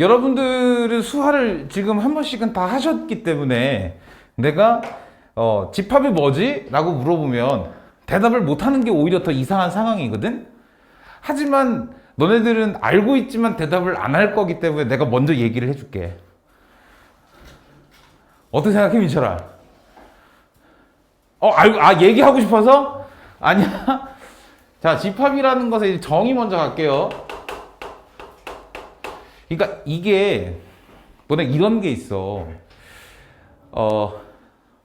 여러분들은 수화를 지금 한 번씩은 다 하셨기 때문에 내가 집합이 뭐지? 라고 물어보면 대답을 못하는 게 오히려 더 이상한 상황이거든. 하지만 너네들은 알고 있지만 대답을 안 할 거기 때문에 내가 먼저 얘기를 해줄게. 어떻게 생각해, 민철아? 얘기하고 싶어서? 아니야? 자, 집합이라는 것에 정의 먼저 갈게요. 그러니까 이게 뭐냐, 이런 게 있어.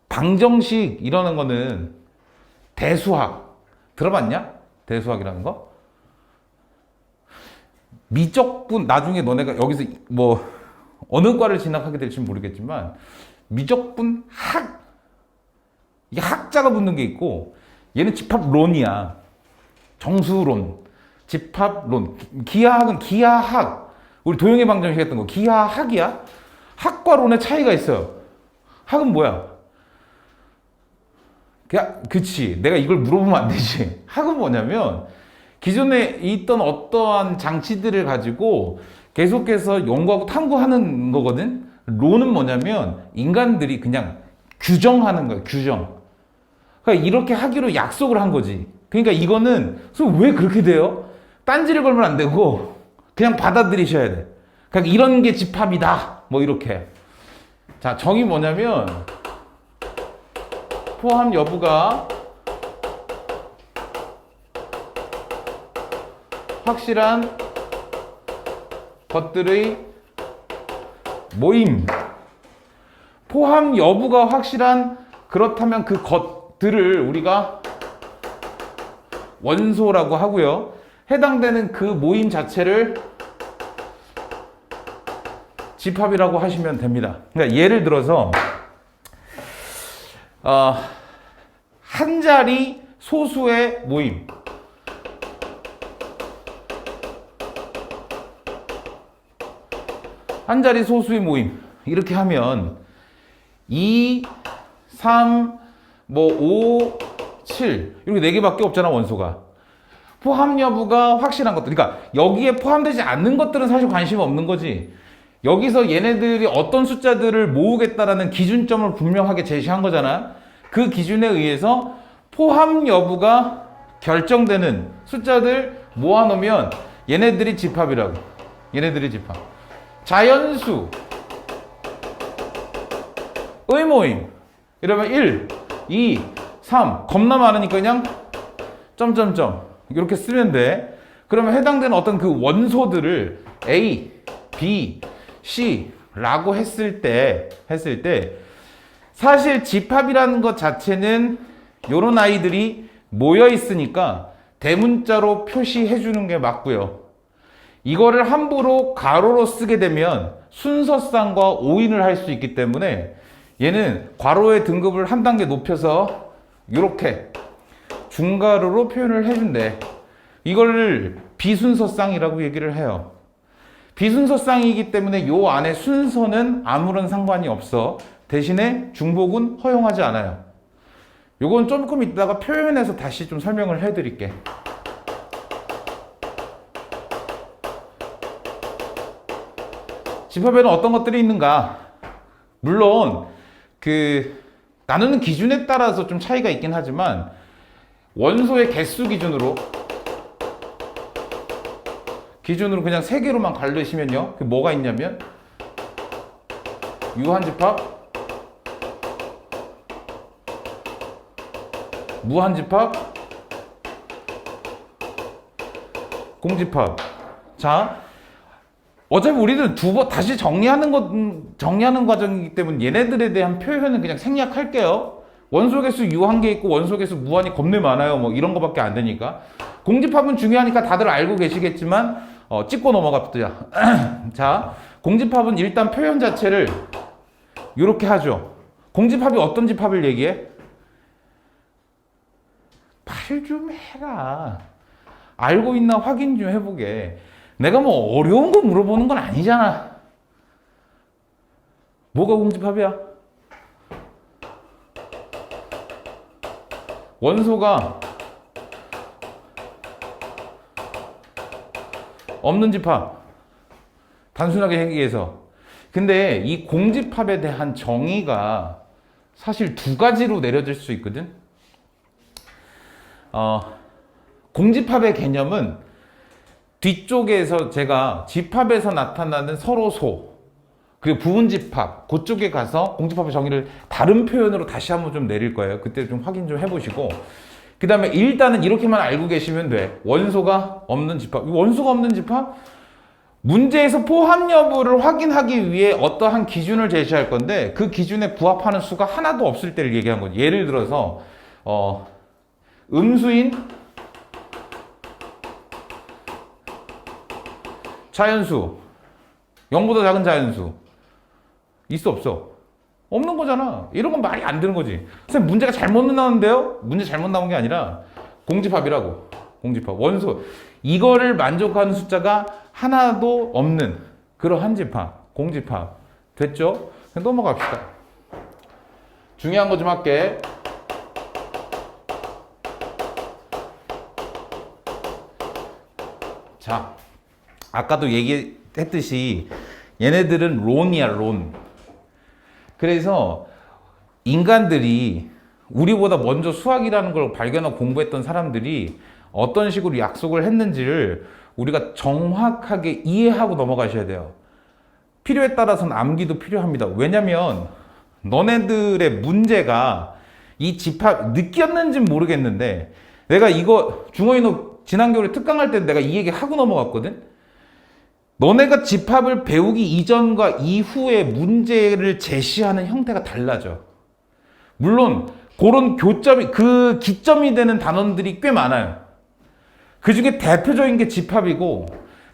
방정식 이러는 거는 대수학 들어봤냐? 대수학이라는 거? 미적분, 나중에 너네가 여기서 뭐 어느 과를 진학하게 될지 모르겠지만 미적분 이게 학자가 붙는 게 있고, 얘는 집합론이야. 정수론, 집합론. 기하학은 기하학. 우리 도형의 방정식 했던 거 기하학이야. 학과 론의 차이가 있어요. 학은 뭐야? 그치. 내가 이걸 물어보면 안 되지. 학은 뭐냐면 기존에 있던 어떠한 장치들을 가지고 계속해서 연구하고 탐구하는 거거든. 론은 뭐냐면 인간들이 그냥 규정하는 거야. 규정. 그러니까 이렇게 하기로 약속을 한 거지. 그러니까 이거는 왜 그렇게 돼요? 딴지를 걸면 안 되고 그냥 받아들이셔야 돼. 그러니까 이런 게 집합이다. 뭐 이렇게. 자, 정의 뭐냐면 포함 여부가 확실한 것들의 모임. 포함 여부가 확실한, 그렇다면 그 것들을 우리가 원소라고 하고요. 해당되는 그 모임 자체를 집합이라고 하시면 됩니다. 그러니까 예를 들어서 한 자리 소수의 모임. 한 자리 소수의 모임. 이렇게 하면 2, 3, 5, 7 이렇게 4개밖에 없잖아, 원소가. 포함 여부가 확실한 것들. 그러니까 여기에 포함되지 않는 것들은 사실 관심 없는 거지. 여기서 얘네들이 어떤 숫자들을 모으겠다라는 기준점을 분명하게 제시한 거잖아. 그 기준에 의해서 포함 여부가 결정되는 숫자들 모아놓으면 얘네들이 집합이라고. 얘네들이 집합. 자연수 의 모임. 이러면 1, 2, 3 겁나 많으니까 그냥 점점점 이렇게 쓰면 돼. 그러면 해당되는 어떤 그 원소들을 A, B, C 라고 했을 때 사실 집합이라는 것 자체는 요런 아이들이 모여 있으니까 대문자로 표시해 주는 게 맞고요. 이거를 함부로 가로로 쓰게 되면 순서쌍과 오인을 할 수 있기 때문에 얘는 괄호의 등급을 한 단계 높여서 이렇게 중괄호로 표현을 해준대. 이걸 비순서쌍이라고 얘기를 해요. 비순서쌍이기 때문에 요 안에 순서는 아무런 상관이 없어. 대신에 중복은 허용하지 않아요. 요건 조금 이따가 표현해서 다시 좀 설명을 해드릴게. 집합에는 어떤 것들이 있는가? 물론 나누는 기준에 따라서 좀 차이가 있긴 하지만 원소의 개수 기준으로 그냥 3개로만 갈르시면요. 그 뭐가 있냐면 유한집합, 무한집합, 공집합. 자, 어차피 우리는 다시 정리하는 과정이기 때문에 얘네들에 대한 표현은 그냥 생략할게요. 원소 개수 유한계 있고 원소 개수 무한이 겁내 많아요. 뭐 이런 거밖에 안 되니까. 공집합은 중요하니까 다들 알고 계시겠지만 찍고 넘어갑시다. 자, 공집합은 일단 표현 자체를 이렇게 하죠. 공집합이 어떤 집합을 얘기해? 말 좀 해라. 알고 있나 확인 좀 해보게. 내가 뭐 어려운 거 물어보는 건 아니잖아. 뭐가 공집합이야? 원소가 없는 집합. 단순하게 얘기해서. 근데 이 공집합에 대한 정의가 사실 두 가지로 내려질 수 있거든. 공집합의 개념은 뒤쪽에서 제가 집합에서 나타나는 서로소, 그리고 부분집합, 그쪽에 가서 공집합의 정의를 다른 표현으로 다시 한번 좀 내릴 거예요. 그때 좀 확인 좀 해보시고. 그 다음에 일단은 이렇게만 알고 계시면 돼. 원소가 없는 집합. 원소가 없는 집합? 문제에서 포함 여부를 확인하기 위해 어떠한 기준을 제시할 건데 그 기준에 부합하는 수가 하나도 없을 때를 얘기한 거지. 예를 들어서 음수인 자연수, 0보다 작은 자연수 있어 없어? 없는 거잖아. 이런 건 말이 안 되는 거지. 선생님 문제가 잘못 나왔는데요? 문제 잘못 나온 게 아니라 공집합이라고. 공집합. 원소. 이거를 만족하는 숫자가 하나도 없는 그러한 집합. 공집합. 됐죠? 그냥 넘어갑시다. 중요한 거 좀 할게. 자, 아까도 얘기했듯이 얘네들은 론이야, 론. 그래서 인간들이 우리보다 먼저 수학이라는 걸 발견하고 공부했던 사람들이 어떤 식으로 약속을 했는지를 우리가 정확하게 이해하고 넘어가셔야 돼요. 필요에 따라서는 암기도 필요합니다. 왜냐면 너네들의 문제가 이 집합 느꼈는지는 모르겠는데 내가 이거 중어인호 지난 겨울에 특강할 때 내가 이 얘기 하고 넘어갔거든. 너네가 집합을 배우기 이전과 이후에 문제를 제시하는 형태가 달라져. 물론 그런 교점이 그 기점이 되는 단원들이 꽤 많아요. 그 중에 대표적인 게 집합이고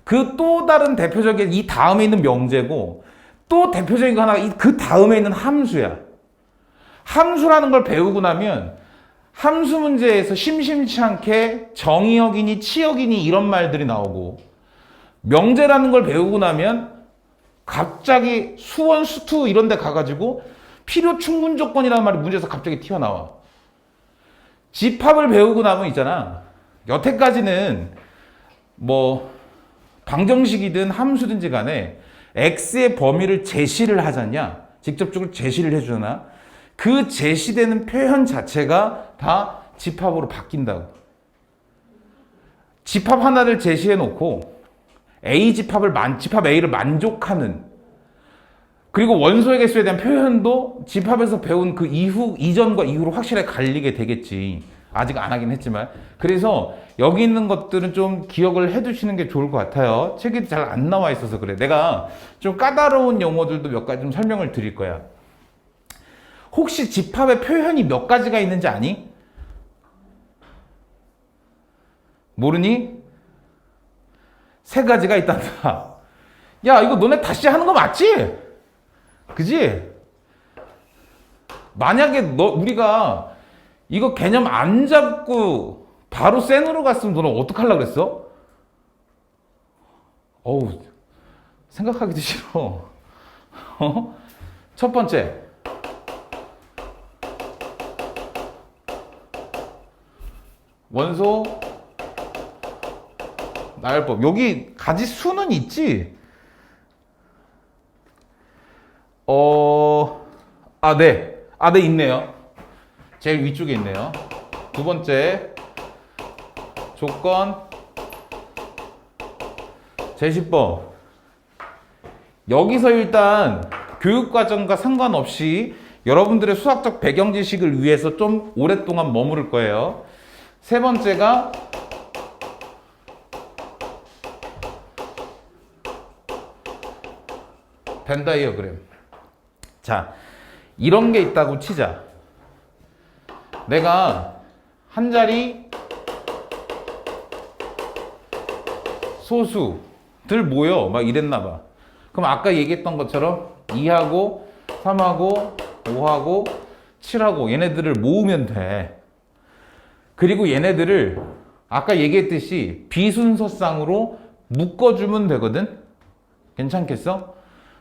그 또 다른 대표적인 이 다음에 있는 명제고 또 대표적인 거 하나가 그 다음에 있는 함수야. 함수라는 걸 배우고 나면 함수 문제에서 심심치 않게 정의역이니 치역이니 이런 말들이 나오고 명제라는 걸 배우고 나면 갑자기 수원, 수투 이런 데 가가지고 필요 충분 조건이라는 말이 문제에서 갑자기 튀어나와. 집합을 배우고 나면 있잖아. 여태까지는 뭐 방정식이든 함수든지 간에 x의 범위를 제시를 하잖냐. 직접적으로 제시를 해주잖아. 그 제시되는 표현 자체가 다 집합으로 바뀐다고. 집합 하나를 제시해 놓고 A 집합 A를 만족하는 그리고 원소의 개수에 대한 표현도 집합에서 배운 그 이전과 이후로 확실하게 갈리게 되겠지. 아직 안 하긴 했지만. 그래서 여기 있는 것들은 좀 기억을 해 두시는 게 좋을 것 같아요. 책이 잘 안 나와 있어서 그래. 내가 좀 까다로운 용어들도 몇 가지 좀 설명을 드릴 거야. 혹시 집합의 표현이 몇 가지가 있는지 아니? 모르니? 3가지가 있단다. 야, 이거 너네 다시 하는 거 맞지? 그지? 만약에 우리가 이거 개념 안 잡고 바로 센으로 갔으면 너는 어떡하려고 그랬어? 어우, 생각하기도 싫어. 첫 번째. 원소 나열법. 여기 가지수는 있지? 네, 있네요. 제일 위쪽에 있네요. 두 번째, 조건, 제시법. 여기서 일단 교육과정과 상관없이 여러분들의 수학적 배경 지식을 위해서 좀 오랫동안 머무를 거예요. 세 번째가 벤 다이어그램. 자, 이런 게 있다고 치자. 내가 한 자리 소수들 모여 막 이랬나 봐. 그럼 아까 얘기했던 것처럼 2하고 3하고 5하고 7하고 얘네들을 모으면 돼. 그리고 얘네들을 아까 얘기했듯이 비순서쌍으로 묶어주면 되거든. 괜찮겠어?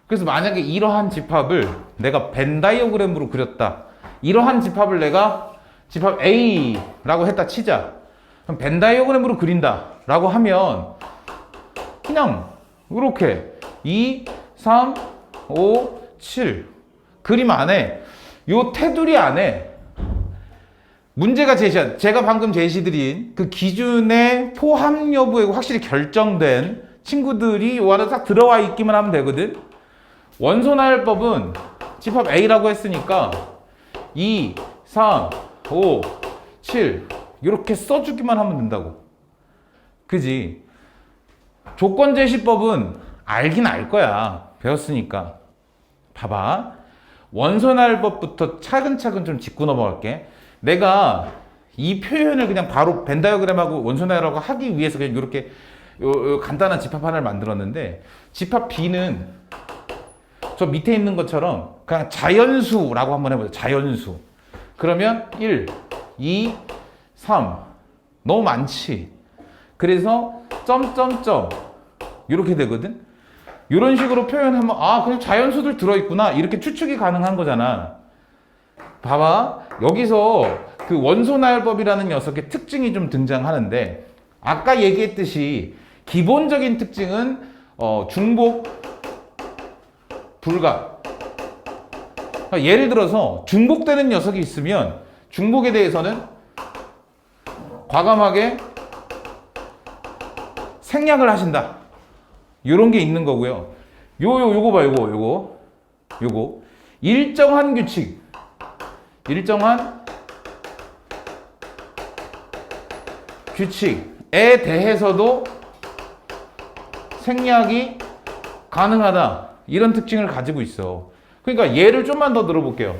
그래서 만약에 이러한 집합을 내가 벤 다이어그램으로 그렸다. 이러한 집합을 내가 집합 A라고 했다 치자. 그럼 벤 다이어그램으로 그린다 라고 하면 그냥 이렇게 2, 3, 5, 7. 그림 안에 요 테두리 안에 문제가 제가 방금 제시드린 그 기준의 포함 여부에 확실히 결정된 친구들이 요 안에 딱 들어와 있기만 하면 되거든. 원소 나열법은 집합 A라고 했으니까 2, 3, 5, 7 이렇게 써주기만 하면 된다고. 그지? 조건 제시법은 알긴 알 거야. 배웠으니까. 봐봐. 원소 나열법부터 차근차근 좀 짚고 넘어갈게. 내가 이 표현을 그냥 바로 벤 다이어그램하고 원소 나열하고 하기 위해서 그냥 이렇게 간단한 집합 하나를 만들었는데, 집합 B는 저 밑에 있는 것처럼 그냥 자연수라고 한번 해보자. 자연수. 그러면 1, 2, 3. 너무 많지. 그래서 점점점 이렇게 되거든. 이런 식으로 표현하면 그냥 자연수들 들어있구나 이렇게 추측이 가능한 거잖아. 봐봐. 여기서 그 원소 나열법이라는 녀석의 특징이 좀 등장하는데, 아까 얘기했듯이 기본적인 특징은 중복 불가. 그러니까 예를 들어서 중복되는 녀석이 있으면 중복에 대해서는 과감하게 생략을 하신다. 요런 게 있는 거고요. 요거 봐, 요거. 일정한 규칙. 일정한 규칙에 대해서도 생략이 가능하다. 이런 특징을 가지고 있어. 그러니까 예를 좀만 더 들어볼게요.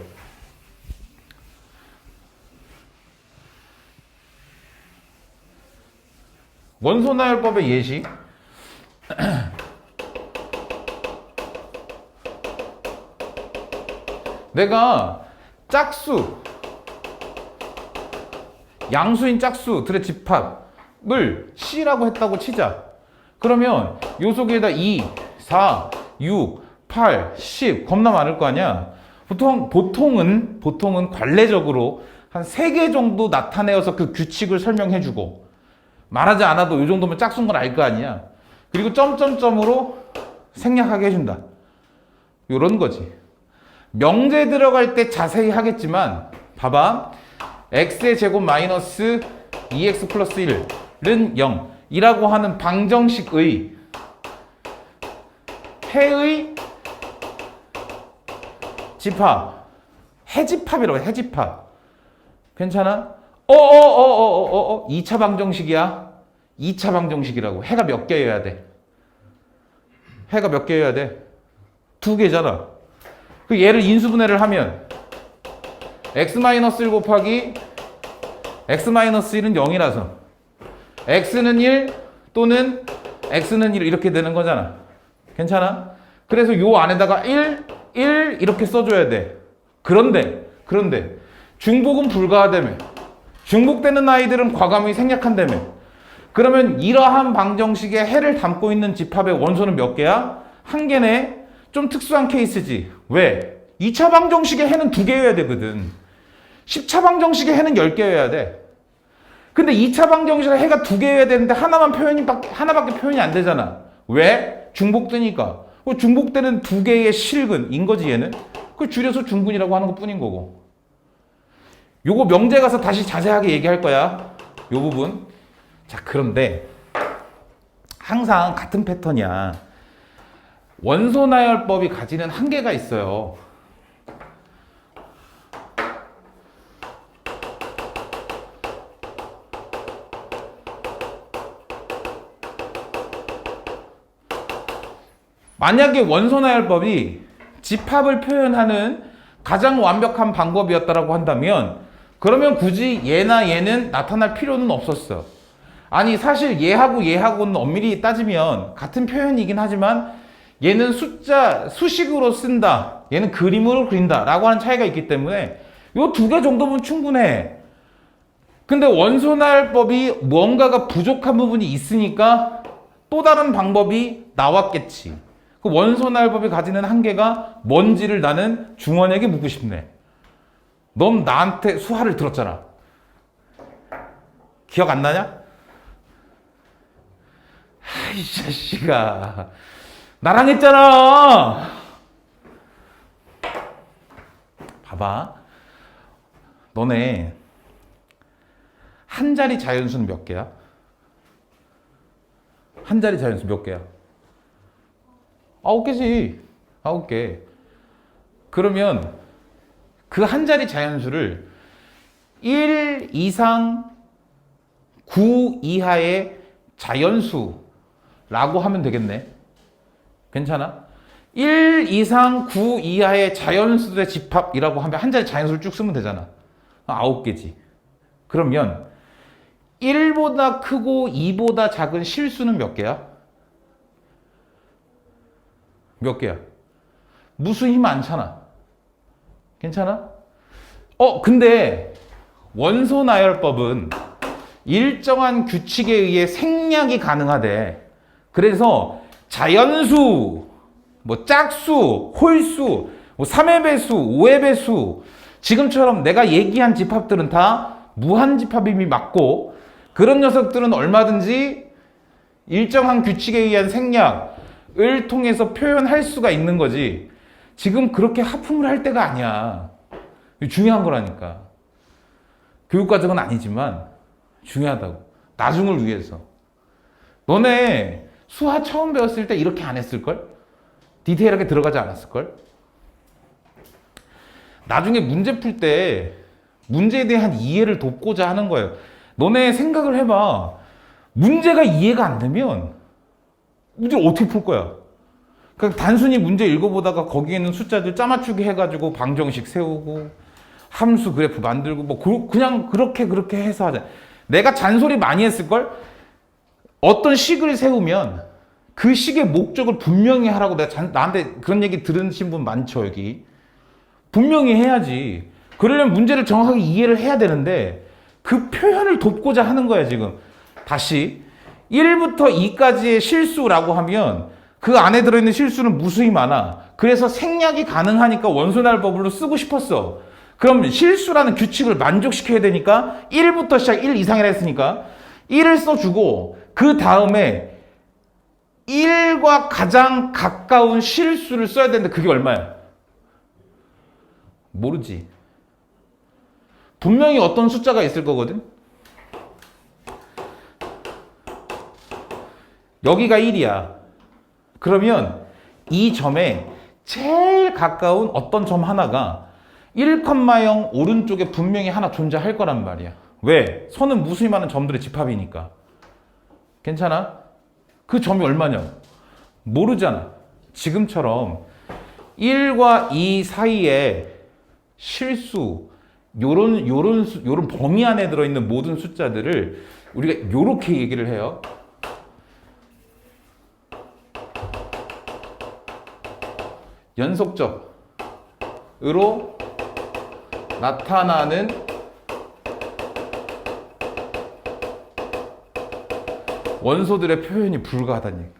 원소 나열법의 예시. 내가 짝수, 양수인 짝수들의 집합을 C라고 했다고 치자. 그러면 요 속에다 2, 4, 6, 8, 10 겁나 많을 거 아니야. 보통은 관례적으로 한 3개 정도 나타내어서 그 규칙을 설명해주고, 말하지 않아도 이 정도면 짝수인 걸 알 거 아니야. 그리고 점점점으로 생략하게 해준다. 요런 거지. 명제 들어갈 때 자세히 하겠지만, 봐봐. x의 제곱 마이너스 2x 플러스 1은 0이라고 하는 방정식의 해의 집합, 해집합이라고 해. 해집합. 괜찮아? 2차 방정식이야. 2차 방정식이라고. 해가 몇 개여야 돼? 해가 몇 개여야 돼? 2개잖아. 그 얘를 인수분해를 하면 x-1 곱하기 x-1은 0이라서 x는 1 또는 x는 1 이렇게 되는 거잖아. 괜찮아? 그래서 요 안에다가 1 이렇게 써줘야 돼. 그런데 중복은 불가하다며. 중복되는 아이들은 과감히 생략한다며. 그러면 이러한 방정식의 해를 담고 있는 집합의 원소는 몇 개야? 1개네. 좀 특수한 케이스지. 왜? 2차 방정식의 해는 2개여야 되거든. 10차 방정식의 해는 10개여야 돼. 근데 2차 방정식의 해가 2개여야 되는데 하나밖에 표현이 안 되잖아. 왜? 중복되니까. 중복되는 2개의 실근인 거지, 얘는. 그 줄여서 중근이라고 하는 것 뿐인 거고. 요거 명제 가서 다시 자세하게 얘기할 거야. 요 부분. 자, 그런데 항상 같은 패턴이야. 원소 나열법이 가지는 한계가 있어요. 만약에 원소 나열법이 집합을 표현하는 가장 완벽한 방법이었다라고 한다면, 그러면 굳이 얘나 얘는 나타날 필요는 없었어. 아니, 사실 얘하고는 엄밀히 따지면 같은 표현이긴 하지만 얘는 수식으로 쓴다, 얘는 그림으로 그린다 라고 하는 차이가 있기 때문에 요 2개 정도면 충분해. 근데 원소 나열법이 뭔가가 부족한 부분이 있으니까 또 다른 방법이 나왔겠지. 그 원소 나열법이 가지는 한계가 뭔지를 나는 중원에게 묻고 싶네. 넌 나한테 수화를 들었잖아. 기억 안 나냐? 이 자식아. 나랑 했잖아. 봐봐. 너네 한 자리 자연수는 몇 개야? 한 자리 자연수 몇 개야? 9개지. 9개. 그러면 그 한 자리 자연수를 1 이상 9 이하의 자연수라고 하면 되겠네. 괜찮아? 1 이상 9 이하의 자연수들의 집합이라고 하면 한 자리 자연수를 쭉 쓰면 되잖아. 9개지. 그러면 1보다 크고 2보다 작은 실수는 몇 개야? 몇 개야? 무수히 많잖아. 괜찮아? 근데 원소 나열법은 일정한 규칙에 의해 생략이 가능하대. 그래서 자연수, 뭐 짝수, 홀수, 뭐 3의 배수, 5의 배수, 지금처럼 내가 얘기한 집합들은 다 무한집합임이 맞고, 그런 녀석들은 얼마든지 일정한 규칙에 의한 생략을 통해서 표현할 수가 있는 거지. 지금 그렇게 하품을 할 때가 아니야. 중요한 거라니까. 교육과정은 아니지만 중요하다고. 나중을 위해서. 너네 수학 처음 배웠을 때 이렇게 안 했을걸? 디테일하게 들어가지 않았을걸? 나중에 문제 풀 때 문제에 대한 이해를 돕고자 하는 거예요. 너네 생각을 해봐. 문제가 이해가 안 되면 문제를 어떻게 풀 거야? 그냥 단순히 문제 읽어보다가 거기에 있는 숫자들 짜맞추기 해가지고 방정식 세우고 함수 그래프 만들고 뭐 그냥 그렇게 해서 하자. 내가 잔소리 많이 했을걸? 어떤 식을 세우면 그 식의 목적을 분명히 하라고 내가 나한테 그런 얘기 들으신 분 많죠, 여기. 분명히 해야지. 그러려면 문제를 정확하게 이해를 해야 되는데 그 표현을 돕고자 하는 거야, 지금. 다시 1부터 2까지의 실수라고 하면 그 안에 들어있는 실수는 무수히 많아. 그래서 생략이 가능하니까 원소날법으로 쓰고 싶었어. 그럼 실수라는 규칙을 만족시켜야 되니까 1부터 시작 1 이상이라 했으니까 1을 써주고 그 다음에 1과 가장 가까운 실수를 써야 되는데 그게 얼마야? 모르지. 분명히 어떤 숫자가 있을 거거든. 여기가 1이야. 그러면 이 점에 제일 가까운 어떤 점 하나가 1,0 오른쪽에 분명히 하나 존재할 거란 말이야. 왜? 선은 무수히 많은 점들의 집합이니까. 괜찮아? 그 점이 얼마냐? 모르잖아. 지금처럼 1과 2 사이에 실수, 요런 범위 안에 들어있는 모든 숫자들을 우리가 요렇게 얘기를 해요. 연속적으로 나타나는 원소들의 표현이 불가하다는 얘기.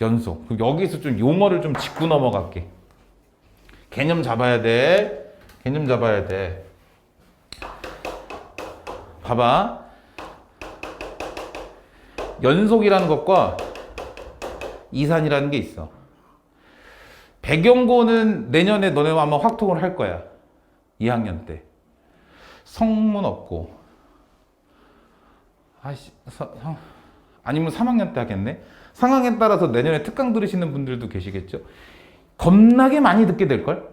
연속. 그럼 여기서 좀 용어를 좀 짚고 넘어갈게. 개념 잡아야 돼. 개념 잡아야 돼. 봐봐. 연속이라는 것과 이산이라는 게 있어. 배경고는 내년에 너네와 아마 확통을 할 거야. 2학년 때. 성문 없고. 아니면 3학년 때 하겠네. 상황에 따라서 내년에 특강 들으시는 분들도 계시겠죠. 겁나게 많이 듣게 될걸.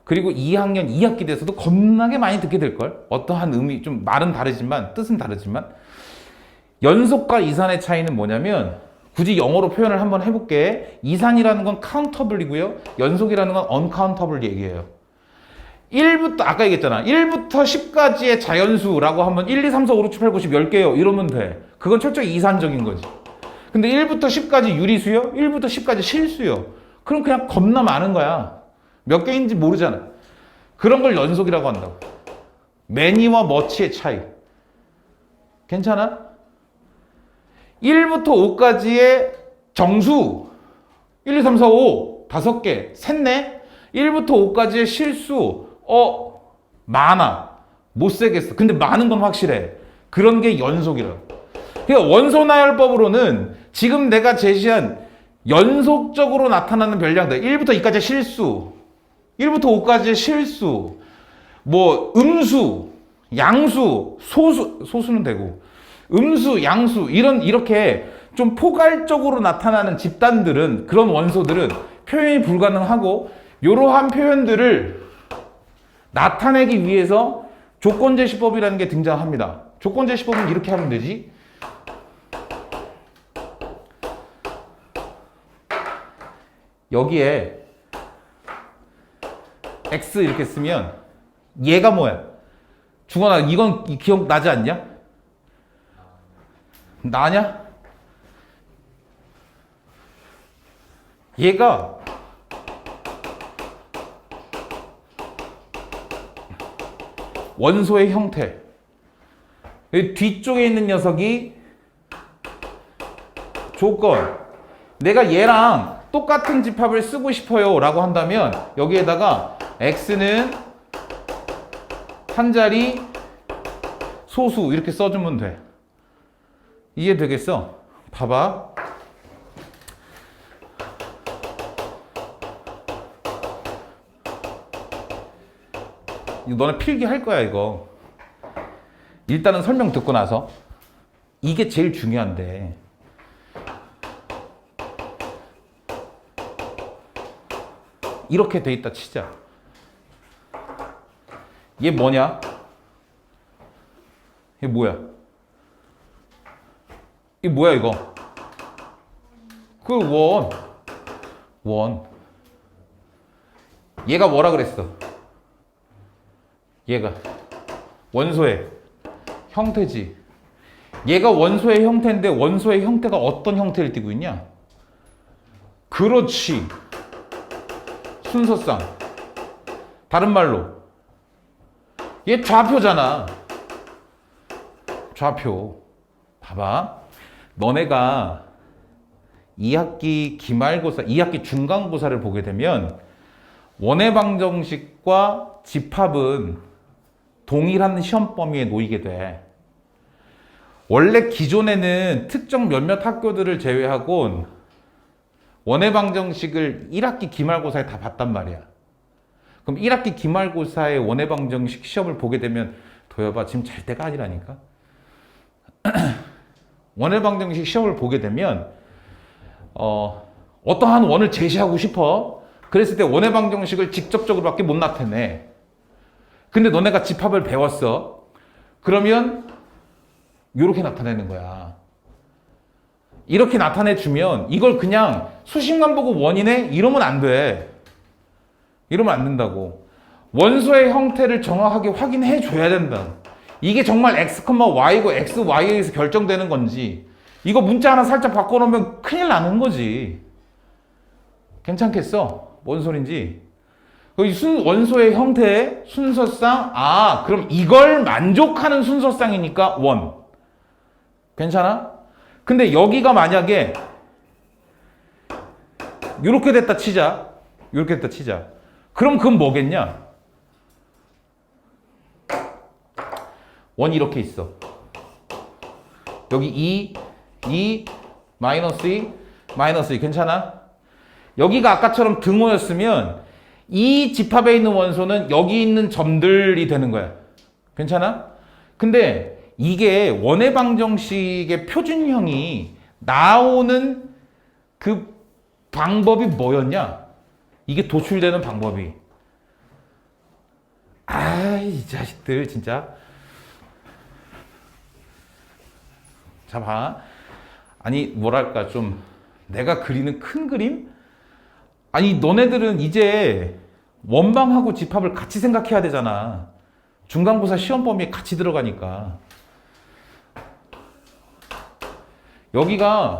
그리고 2학년 2학기 돼서도 겁나게 많이 듣게 될걸. 어떠한 의미, 좀 말은 다르지만 뜻은 다르지만 연속과 이산의 차이는 뭐냐면 굳이 영어로 표현을 한번 해볼게. 이산이라는 건 카운터블이고요. 연속이라는 건 언카운터블 얘기예요. 1부터 아까 얘기했잖아. 1부터 10까지의 자연수라고 하면 1, 2, 3, 4, 5, 6, 7, 8, 9, 10, 10개요. 이러면 돼. 그건 철저히 이산적인 거지. 근데 1부터 10까지 유리수요? 1부터 10까지 실수요. 그럼 그냥 겁나 많은 거야. 몇 개인지 모르잖아. 그런 걸 연속이라고 한다고. 매니와 머치의 차이. 괜찮아? 1부터 5까지의 정수. 1, 2, 3, 4, 5. 5개. 샜네? 1부터 5까지의 실수. 많아. 못 세겠어. 근데 많은 건 확실해. 그런 게 연속이라고. 그러니까 원소나열법으로는 지금 내가 제시한 연속적으로 나타나는 별량들 1부터 2까지 실수, 1부터 5까지의 실수, 뭐 음수, 양수, 소수는 되고 음수, 양수 이렇게 좀 포괄적으로 나타나는 집단들은, 그런 원소들은 표현이 불가능하고, 이러한 표현들을 나타내기 위해서 조건제시법이라는 게 등장합니다. 조건제시법은 이렇게 하면 되지. 여기에 X 이렇게 쓰면 얘가 뭐야? 중원아, 이건 기억나지 않냐? 나냐? 얘가 원소의 형태. 뒤쪽에 있는 녀석이 조건. 내가 얘랑 똑같은 집합을 쓰고 싶어요 라고 한다면 여기에다가 X는 한 자리 소수 이렇게 써주면 돼. 이해되겠어? 봐봐. 너네 필기할 거야 이거. 일단은 설명 듣고 나서. 이게 제일 중요한데. 이렇게 돼 있다 치자. 얘 뭐냐? 얘 뭐야? 이 뭐야 이거? 그 원. 얘가 뭐라 그랬어? 얘가 원소의 형태지. 얘가 원소의 형태인데 원소의 형태가 어떤 형태를 띠고 있냐? 그렇지. 순서상. 다른 말로 얘 좌표잖아. 좌표. 봐봐. 너네가 2학기 기말고사, 2학기 중간고사를 보게 되면 원의 방정식과 집합은 동일한 시험 범위에 놓이게 돼. 원래 기존에는 특정 몇몇 학교들을 제외하곤 원의 방정식을 1학기 기말고사에 다 봤단 말이야. 그럼 1학기 기말고사의 원의 방정식 시험을 보게 되면, 도여봐, 지금 잘 때가 아니라니까. 원의 방정식 시험을 보게 되면 어떠한 원을 제시하고 싶어. 그랬을 때 원의 방정식을 직접적으로밖에 못 나타내. 근데 너네가 집합을 배웠어. 그러면 이렇게 나타내는 거야. 이렇게 나타내주면 이걸 그냥 수식만 보고 원이네? 이러면 안 돼. 이러면 안 된다고. 원소의 형태를 정확하게 확인해 줘야 된다. 이게 정말 x, y고 x, y에 의해서 결정되는 건지, 이거 문자 하나 살짝 바꿔놓으면 큰일 나는 거지. 괜찮겠어? 뭔 소린지. 원소의 형태, 순서상, 그럼 이걸 만족하는 순서상이니까 원. 괜찮아? 근데 여기가 만약에 이렇게 됐다 치자. 이렇게 됐다 치자. 그럼 그건 뭐겠냐? 원이 이렇게 있어. 여기 2, 마이너스 2, 마이너스 2. 괜찮아? 여기가 아까처럼 등호였으면 이 집합에 있는 원소는 여기 있는 점들이 되는 거야. 괜찮아? 근데 이게 원의 방정식의 표준형이 나오는 그 방법이 뭐였냐? 이게 도출되는 방법이. 이 자식들 진짜. 자, 봐. 아니, 뭐랄까, 좀 내가 그리는 큰 그림? 아니, 너네들은 이제 원방하고 집합을 같이 생각해야 되잖아. 중간고사 시험 범위에 같이 들어가니까. 여기가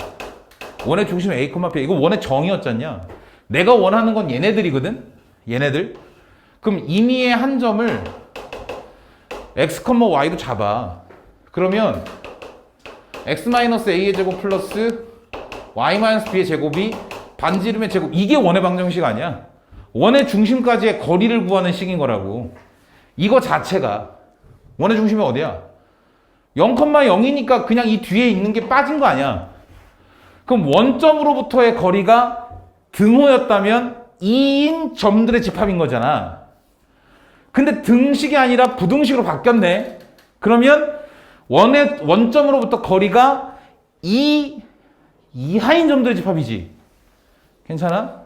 원의 중심 A, P. 이거 원의 정의였잖냐? 내가 원하는 건 얘네들이거든? 얘네들. 그럼 임의의 한 점을 X, Y로 잡아. 그러면 X-A의 제곱 플러스 Y-B의 제곱이 반지름의 제곱. 이게 원의 방정식 아니야? 원의 중심까지의 거리를 구하는 식인 거라고. 이거 자체가. 원의 중심이 어디야? 0,0이니까 그냥 이 뒤에 있는 게 빠진 거 아니야? 그럼 원점으로부터의 거리가 등호였다면 2인 점들의 집합인 거잖아. 근데 등식이 아니라 부등식으로 바뀌었네. 그러면 원점으로부터 거리가 2 이하인 점들의 집합이지. 괜찮아?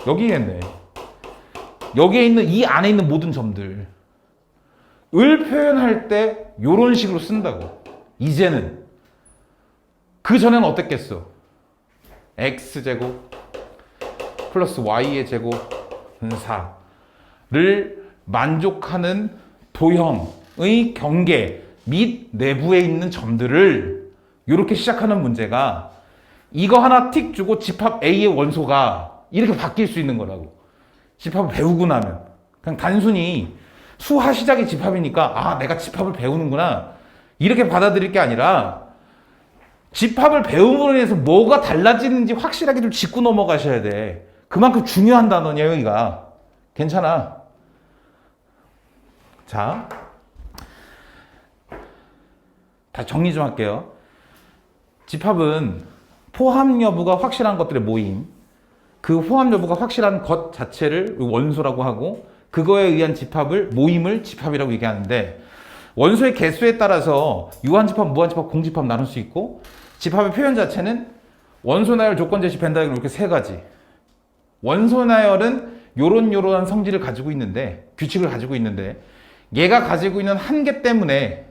여기겠네. 여기에 있는 이 안에 있는 모든 점들 을 표현할 때 이런 식으로 쓴다고. 이제는 그 전에는 어땠겠어? x제곱 플러스 y의 제곱은 4를 만족하는 도형의 경계 및 내부에 있는 점들을 이렇게 시작하는 문제가 이거 하나 틱 주고 집합 A의 원소가 이렇게 바뀔 수 있는 거라고. 집합을 배우고 나면 그냥 단순히 수하 시작이 집합이니까 아 내가 집합을 배우는구나 이렇게 받아들일 게 아니라 집합을 배움으로 인해서 뭐가 달라지는지 확실하게 좀 짚고 넘어가셔야 돼. 그만큼 중요한 단어냐 여기가. 괜찮아. 자, 다 정리 좀 할게요. 집합은 포함 여부가 확실한 것들의 모임, 그 포함 여부가 확실한 것 자체를 원소라고 하고 그거에 의한 집합을 모임을 집합이라고 얘기하는데 원소의 개수에 따라서 유한집합, 무한집합, 공집합 나눌 수 있고 집합의 표현 자체는 원소 나열, 조건 제시, 벤 다이어그램 이렇게 세 가지. 원소 나열은 요런 성질을 가지고 있는데 규칙을 가지고 있는데 얘가 가지고 있는 한계 때문에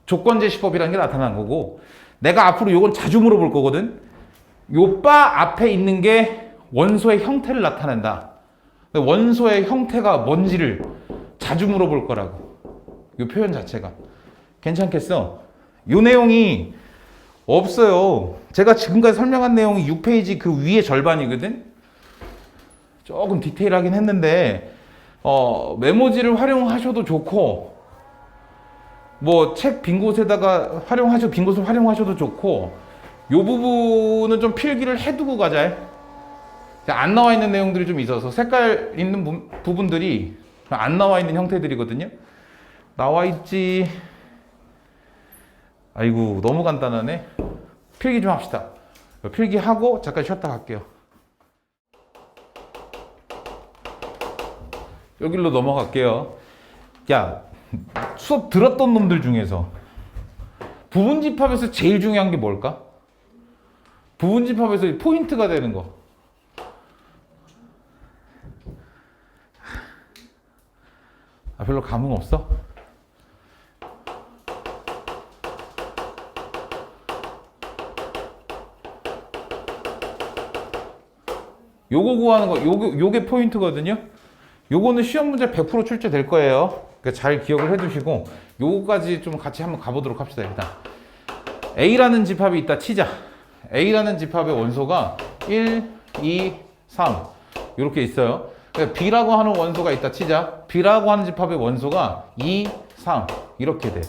조건 제시법이라는 게 나타난 거고 내가 앞으로 요건 자주 물어볼 거거든. 요 바 앞에 있는 게 원소의 형태를 나타낸다. 원소의 형태가 뭔지를 자주 물어볼 거라고. 요 표현 자체가. 괜찮겠어? 요 내용이 없어요. 제가 지금까지 설명한 내용이 6페이지 그 위에 절반이거든. 조금 디테일하긴 했는데 메모지를 활용하셔도 좋고 뭐 책 빈 곳에다가 빈 곳을 활용하셔도 좋고 요 부분은 좀 필기를 해두고 가자. 안 나와 있는 내용들이 좀 있어서 색깔 있는 부분들이 안 나와 있는 형태들이거든요. 나와 있지. 아이고 너무 간단하네. 필기 좀 합시다. 필기하고 잠깐 쉬었다 갈게요. 여기로 넘어갈게요. 야, 수업 들었던 놈들 중에서 부분집합에서 제일 중요한 게 뭘까? 부분집합에서 포인트가 되는 거. 아, 별로 감흥 없어? 요거 구하는 거, 요게 포인트거든요. 요거는 시험 문제 100% 출제될 거예요. 그러니까 잘 기억을 해두시고 요거까지 좀 같이 한번 가보도록 합시다. 일단 A라는 집합이 있다 치자. A라는 집합의 원소가 1, 2, 3 이렇게 있어요. 그러니까 B라고 하는 원소가 있다 치자. B라고 하는 집합의 원소가 2, 3 이렇게 돼.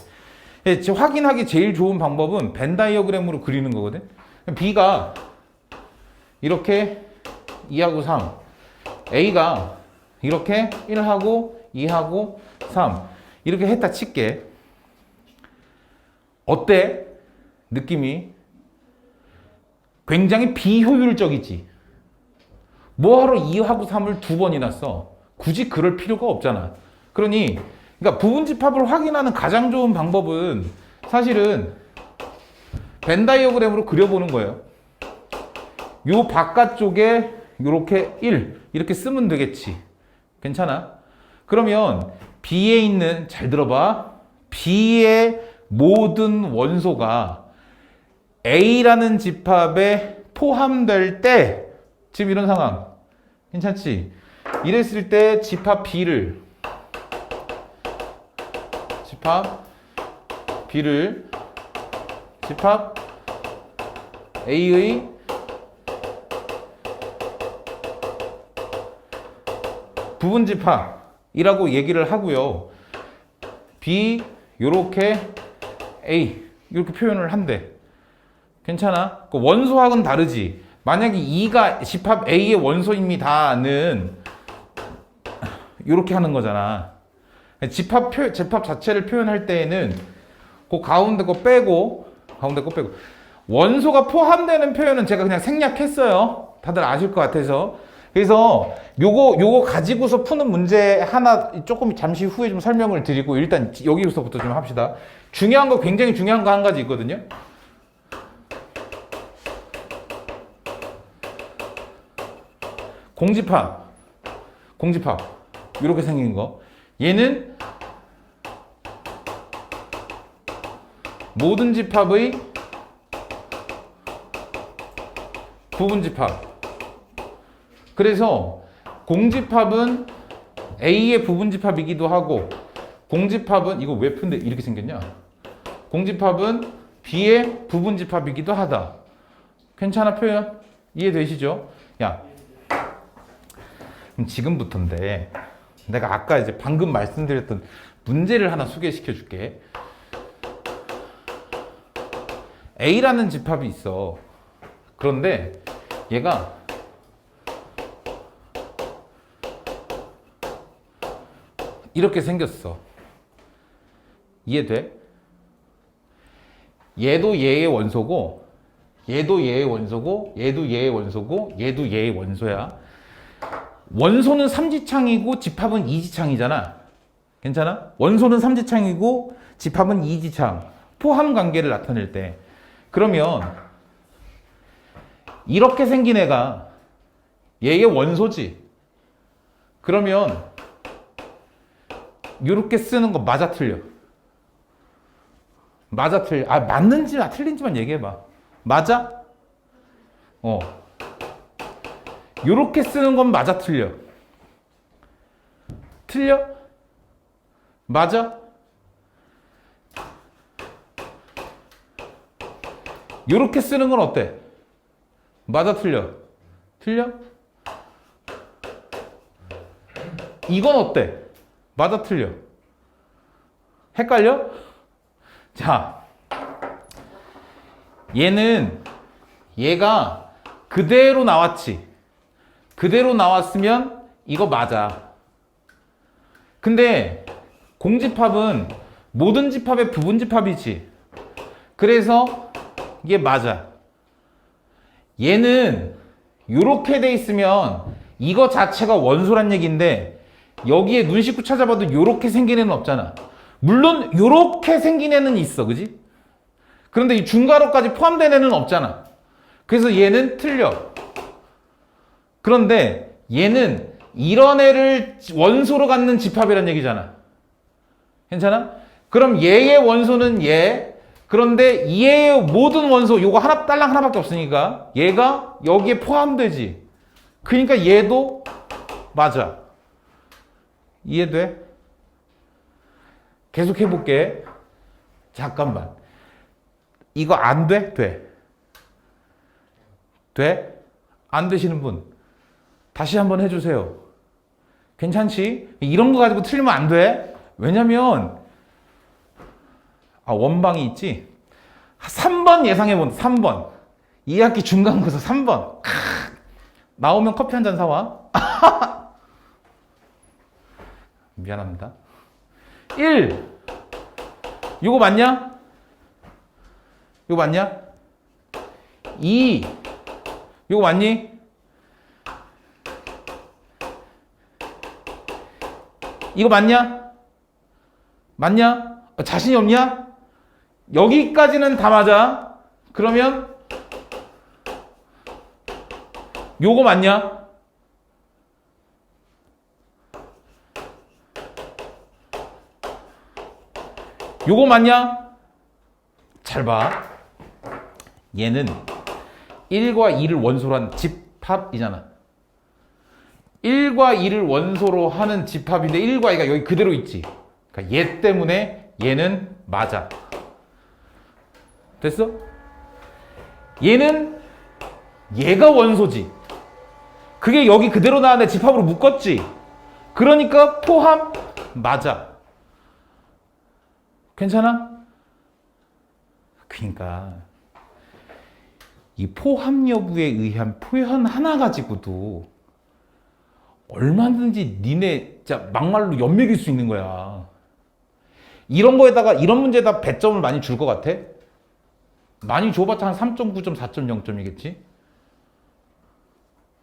확인하기 제일 좋은 방법은 벤 다이어그램으로 그리는 거거든. B가 이렇게 2하고 3, A가 이렇게 1하고 2하고 3 이렇게 했다 칠게. 어때? 느낌이 굉장히 비효율적이지. 뭐하러 2하고 3을 두 번이나 써? 굳이 그럴 필요가 없잖아. 그러니까 부분집합을 확인하는 가장 좋은 방법은 사실은 벤 다이어그램으로 그려보는 거예요. 요 바깥쪽에 요렇게 1 이렇게 쓰면 되겠지. 괜찮아? 그러면 B에 있는, 잘 들어봐, B의 모든 원소가 A라는 집합에 포함될 때 지금 이런 상황 괜찮지? 이랬을 때 집합 B를 집합 A의 부분집합이라고 얘기를 하고요. B 요렇게 A 이렇게 표현을 한대. 괜찮아? 그 원소하고는 다르지. 만약에 2가 집합 A의 원소입니다는 이렇게 하는 거잖아. 집합 자체를 표현할 때에는 그 가운데 거 빼고 원소가 포함되는 표현은 제가 그냥 생략했어요. 다들 아실 것 같아서. 그래서 요거 가지고서 푸는 문제 하나 조금 잠시 후에 좀 설명을 드리고 일단 여기서부터 좀 합시다. 중요한 거, 굉장히 중요한 거 한 가지 있거든요. 공집합 이렇게 생긴 거. 얘는 모든 집합의 부분집합. 그래서 공집합은 A의 부분집합이기도 하고, 공집합은 이거 왜 푼데 이렇게 생겼냐? 공집합은 B의 부분집합이기도 하다. 괜찮아, 표현? 이해되시죠? 야, 그럼 지금부터인데 내가 아까 이제 방금 말씀드렸던 문제를 하나 소개시켜 줄게. A라는 집합이 있어. 그런데 얘가 이렇게 생겼어. 이해돼? 얘도 얘의 원소고, 얘도 얘의 원소고, 얘도 얘의 원소고, 얘도 얘의 원소야. 원소는 삼지창이고 집합은 이지창이잖아. 괜찮아? 원소는 삼지창이고 집합은 이지창. 포함 관계를 나타낼 때. 그러면 이렇게 생긴 애가 얘의 원소지. 그러면 이렇게 쓰는 거 맞아, 틀려? 맞아, 틀려? 아, 맞는지 틀린지만 얘기해봐. 맞아? 요렇게 쓰는 건 맞아, 틀려? 틀려? 맞아? 요렇게 쓰는 건 어때? 맞아, 틀려? 틀려? 이건 어때? 맞아, 틀려? 헷갈려? 자, 얘가 그대로 나왔지. 그대로 나왔으면 이거 맞아. 근데 공집합은 모든 집합의 부분집합이지. 그래서 이게 맞아. 얘는 이렇게 돼 있으면 이거 자체가 원소란 얘기인데 여기에 눈 씻고 찾아봐도 이렇게 생긴 애는 없잖아. 물론 이렇게 생긴 애는 있어, 그지? 그런데 이 중괄호까지 포함된 애는 없잖아. 그래서 얘는 틀려. 그런데 얘는 이런 애를 원소로 갖는 집합이란 얘기잖아. 괜찮아? 그럼 얘의 원소는 얘. 그런데 얘의 모든 원소, 요거 딸랑 하나밖에 없으니까 얘가 여기에 포함되지. 그러니까 얘도 맞아. 이해돼? 계속 해볼게. 잠깐만. 이거 안 돼? 돼? 돼? 안 되시는 분 다시 한번 해주세요. 괜찮지? 이런 거 가지고 틀리면 안 돼. 왜냐면 원방이 있지. 3번 예상해본다. 3번 2학기 중간고사 3번 나오면 커피 한 잔 사와. 미안합니다. 1 이거 맞냐? 이거 맞냐? 2 이거 맞니? 이거 맞냐? 맞냐? 자신이 없냐? 여기까지는 다 맞아. 그러면 요거 맞냐? 요거 맞냐? 잘 봐. 얘는 1과 2를 원소로 한 집합이잖아. 1과 2를 원소로 하는 집합인데 1과 2가 여기 그대로 있지. 그러니까 얘 때문에 얘는 맞아. 됐어? 얘는 얘가 원소지. 그게 여기 그대로 나왔는데 집합으로 묶었지. 그러니까 포함 맞아. 괜찮아? 그러니까 이 포함 여부에 의한 표현 하나 가지고도 얼마든지 니네 진짜 막말로 연맥일 수 있는 거야. 이런 거에다가 이런 문제에다 배점을 많이 줄 것 같아? 많이 줘봤자 한 3.9점, 4.0점이겠지?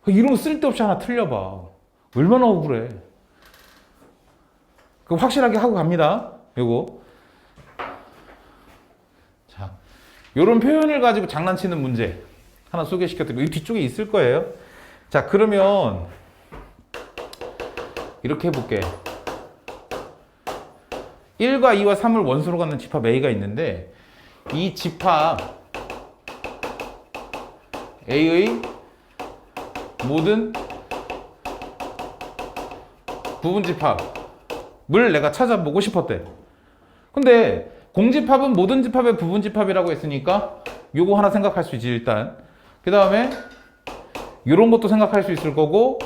이런 거 쓸데없이 하나 틀려봐. 얼마나 억울해. 그 확실하게 하고 갑니다. 요거. 자, 요런 표현을 가지고 장난치는 문제 하나 소개시켜드리고, 이 뒤쪽에 있을 거예요. 자, 그러면 이렇게 해볼게. 1과 2와 3을 원소로 갖는 집합 A가 있는데, 이 집합 A의 모든 부분 집합을 내가 찾아보고 싶었대. 근데 공집합은 모든 집합의 부분 집합이라고 했으니까 요거 하나 생각할 수 있지, 일단. 그 다음에 요런 것도 생각할 수 있을 거고,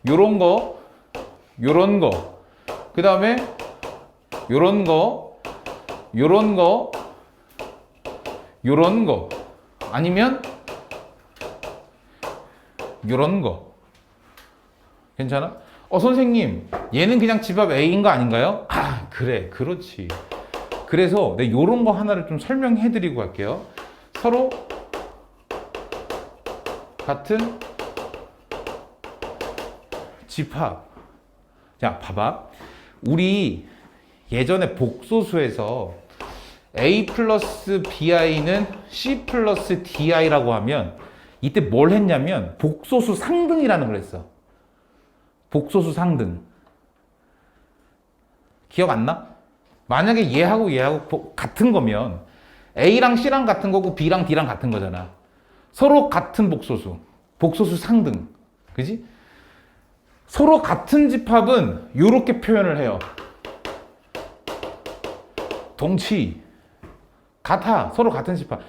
요런 거, 요런 거, 그 다음에 요런 거, 요런 거, 요런 거, 아니면 요런 거. 괜찮아? 선생님, 얘는 그냥 집합 A인 거 아닌가요? 아, 그래, 그렇지. 그래서 내가 요런 거 하나를 좀 설명해 드리고 갈게요. 서로 같은 집합. 자, 봐봐. 우리 예전에 복소수에서 A 플러스 BI는 C 플러스 DI라고 하면 이때 뭘 했냐면 복소수 상등이라는 걸 했어. 복소수 상등. 기억 안 나? 만약에 얘하고 얘하고 같은 거면 A랑 C랑 같은 거고 B랑 D랑 같은 거잖아. 서로 같은 복소수. 복소수 상등. 그지? 서로 같은 집합은 이렇게 표현을 해요. 동치. 같아. 서로 같은 집합.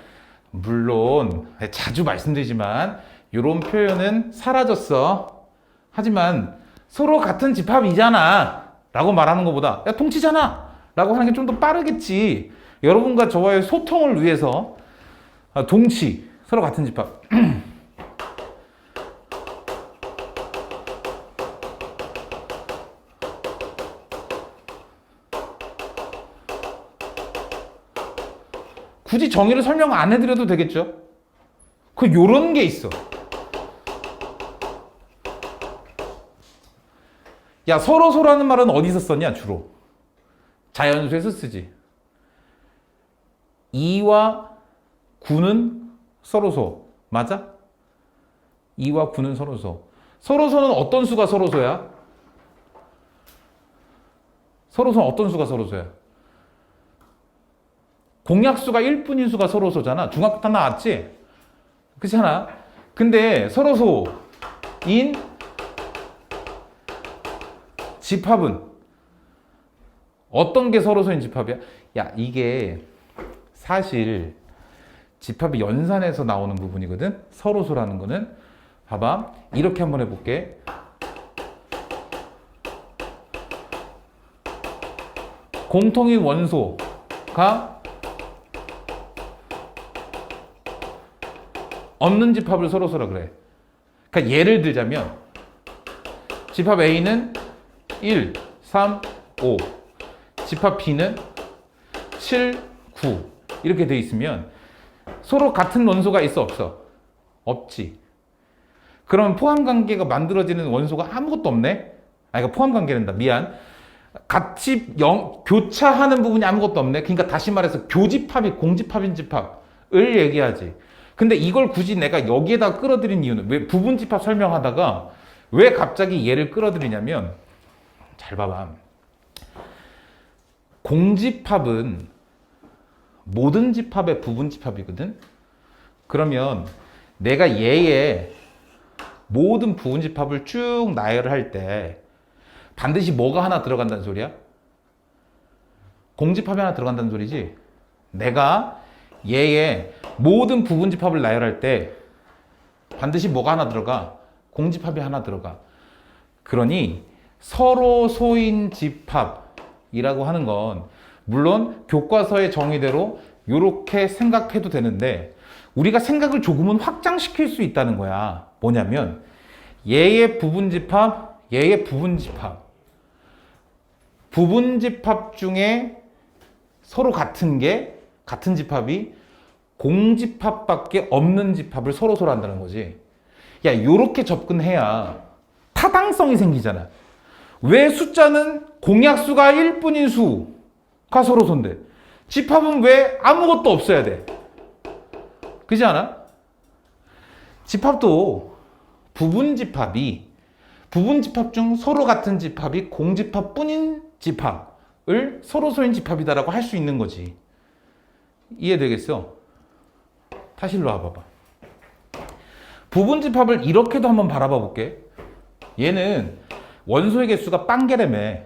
물론 자주 말씀드리지만 이런 표현은 사라졌어. 하지만 서로 같은 집합이잖아 라고 말하는 것보다 야 동치잖아 라고 하는 게 좀 더 빠르겠지. 여러분과 저와의 소통을 위해서 동치, 서로 같은 집합. 굳이 정의를 설명 안 해드려도 되겠죠? 요런 게 있어. 야, 서로소라는 말은 어디서 썼냐, 주로? 자연수에서 쓰지. 2와 9는 서로소. 맞아? 2와 9는 서로소. 서로소는 어떤 수가 서로소야? 서로소는 어떤 수가 서로소야? 공약수가 1분인 수가 서로소잖아. 중학교 때 나왔지? 그렇잖아. 근데 서로소인 집합은 어떤 게 서로소인 집합이야? 야, 이게 사실 집합이 연산에서 나오는 부분이거든. 서로소라는 거는. 봐봐. 이렇게 한번 해볼게. 공통인 원소가 없는 집합을 서로소라 그래. 그러니까 예를 들자면 집합 A는 1, 3, 5, 집합 B는 7, 9 이렇게 돼 있으면 서로 같은 원소가 있어 없어? 없지. 그러면 포함관계가 만들어지는 원소가 아무것도 없네? 그러니까 포함관계란다. 미안. 같이 교차하는 부분이 아무것도 없네. 그러니까 다시 말해서 교집합이 공집합인 집합을 얘기하지. 근데 이걸 굳이 내가 여기에다 끌어들인 이유는 왜 부분집합 설명하다가 왜 갑자기 얘를 끌어들이냐면 잘 봐봐. 공집합은 모든 집합의 부분집합이거든. 그러면 내가 얘의 모든 부분집합을 쭉 나열을 할 때 반드시 뭐가 하나 들어간다는 소리야? 공집합이 하나 들어간다는 소리지. 내가 얘의 모든 부분집합을 나열할 때 반드시 뭐가 하나 들어가? 공집합이 하나 들어가. 그러니 서로소인 집합이라고 하는 건 물론 교과서의 정의대로 이렇게 생각해도 되는데 우리가 생각을 조금은 확장시킬 수 있다는 거야. 뭐냐면 얘의 부분집합, 얘의 부분집합. 부분집합 중에 서로 같은 게 같은 집합이 공집합밖에 없는 집합을 서로 한다는 거지. 야, 요렇게 접근해야 타당성이 생기잖아. 왜 숫자는 공약수가 1뿐인 수가 서로소인데 집합은 왜 아무것도 없어야 돼? 그렇지 않아? 집합도 부분집합 중 서로 같은 집합이 공집합뿐인 집합을 서로소인 집합이다라고 할 수 있는 거지. 이해되겠어? 다시 일로 와봐봐. 부분집합을 이렇게도 한번 바라봐 볼게. 얘는 원소의 개수가 빵개래매.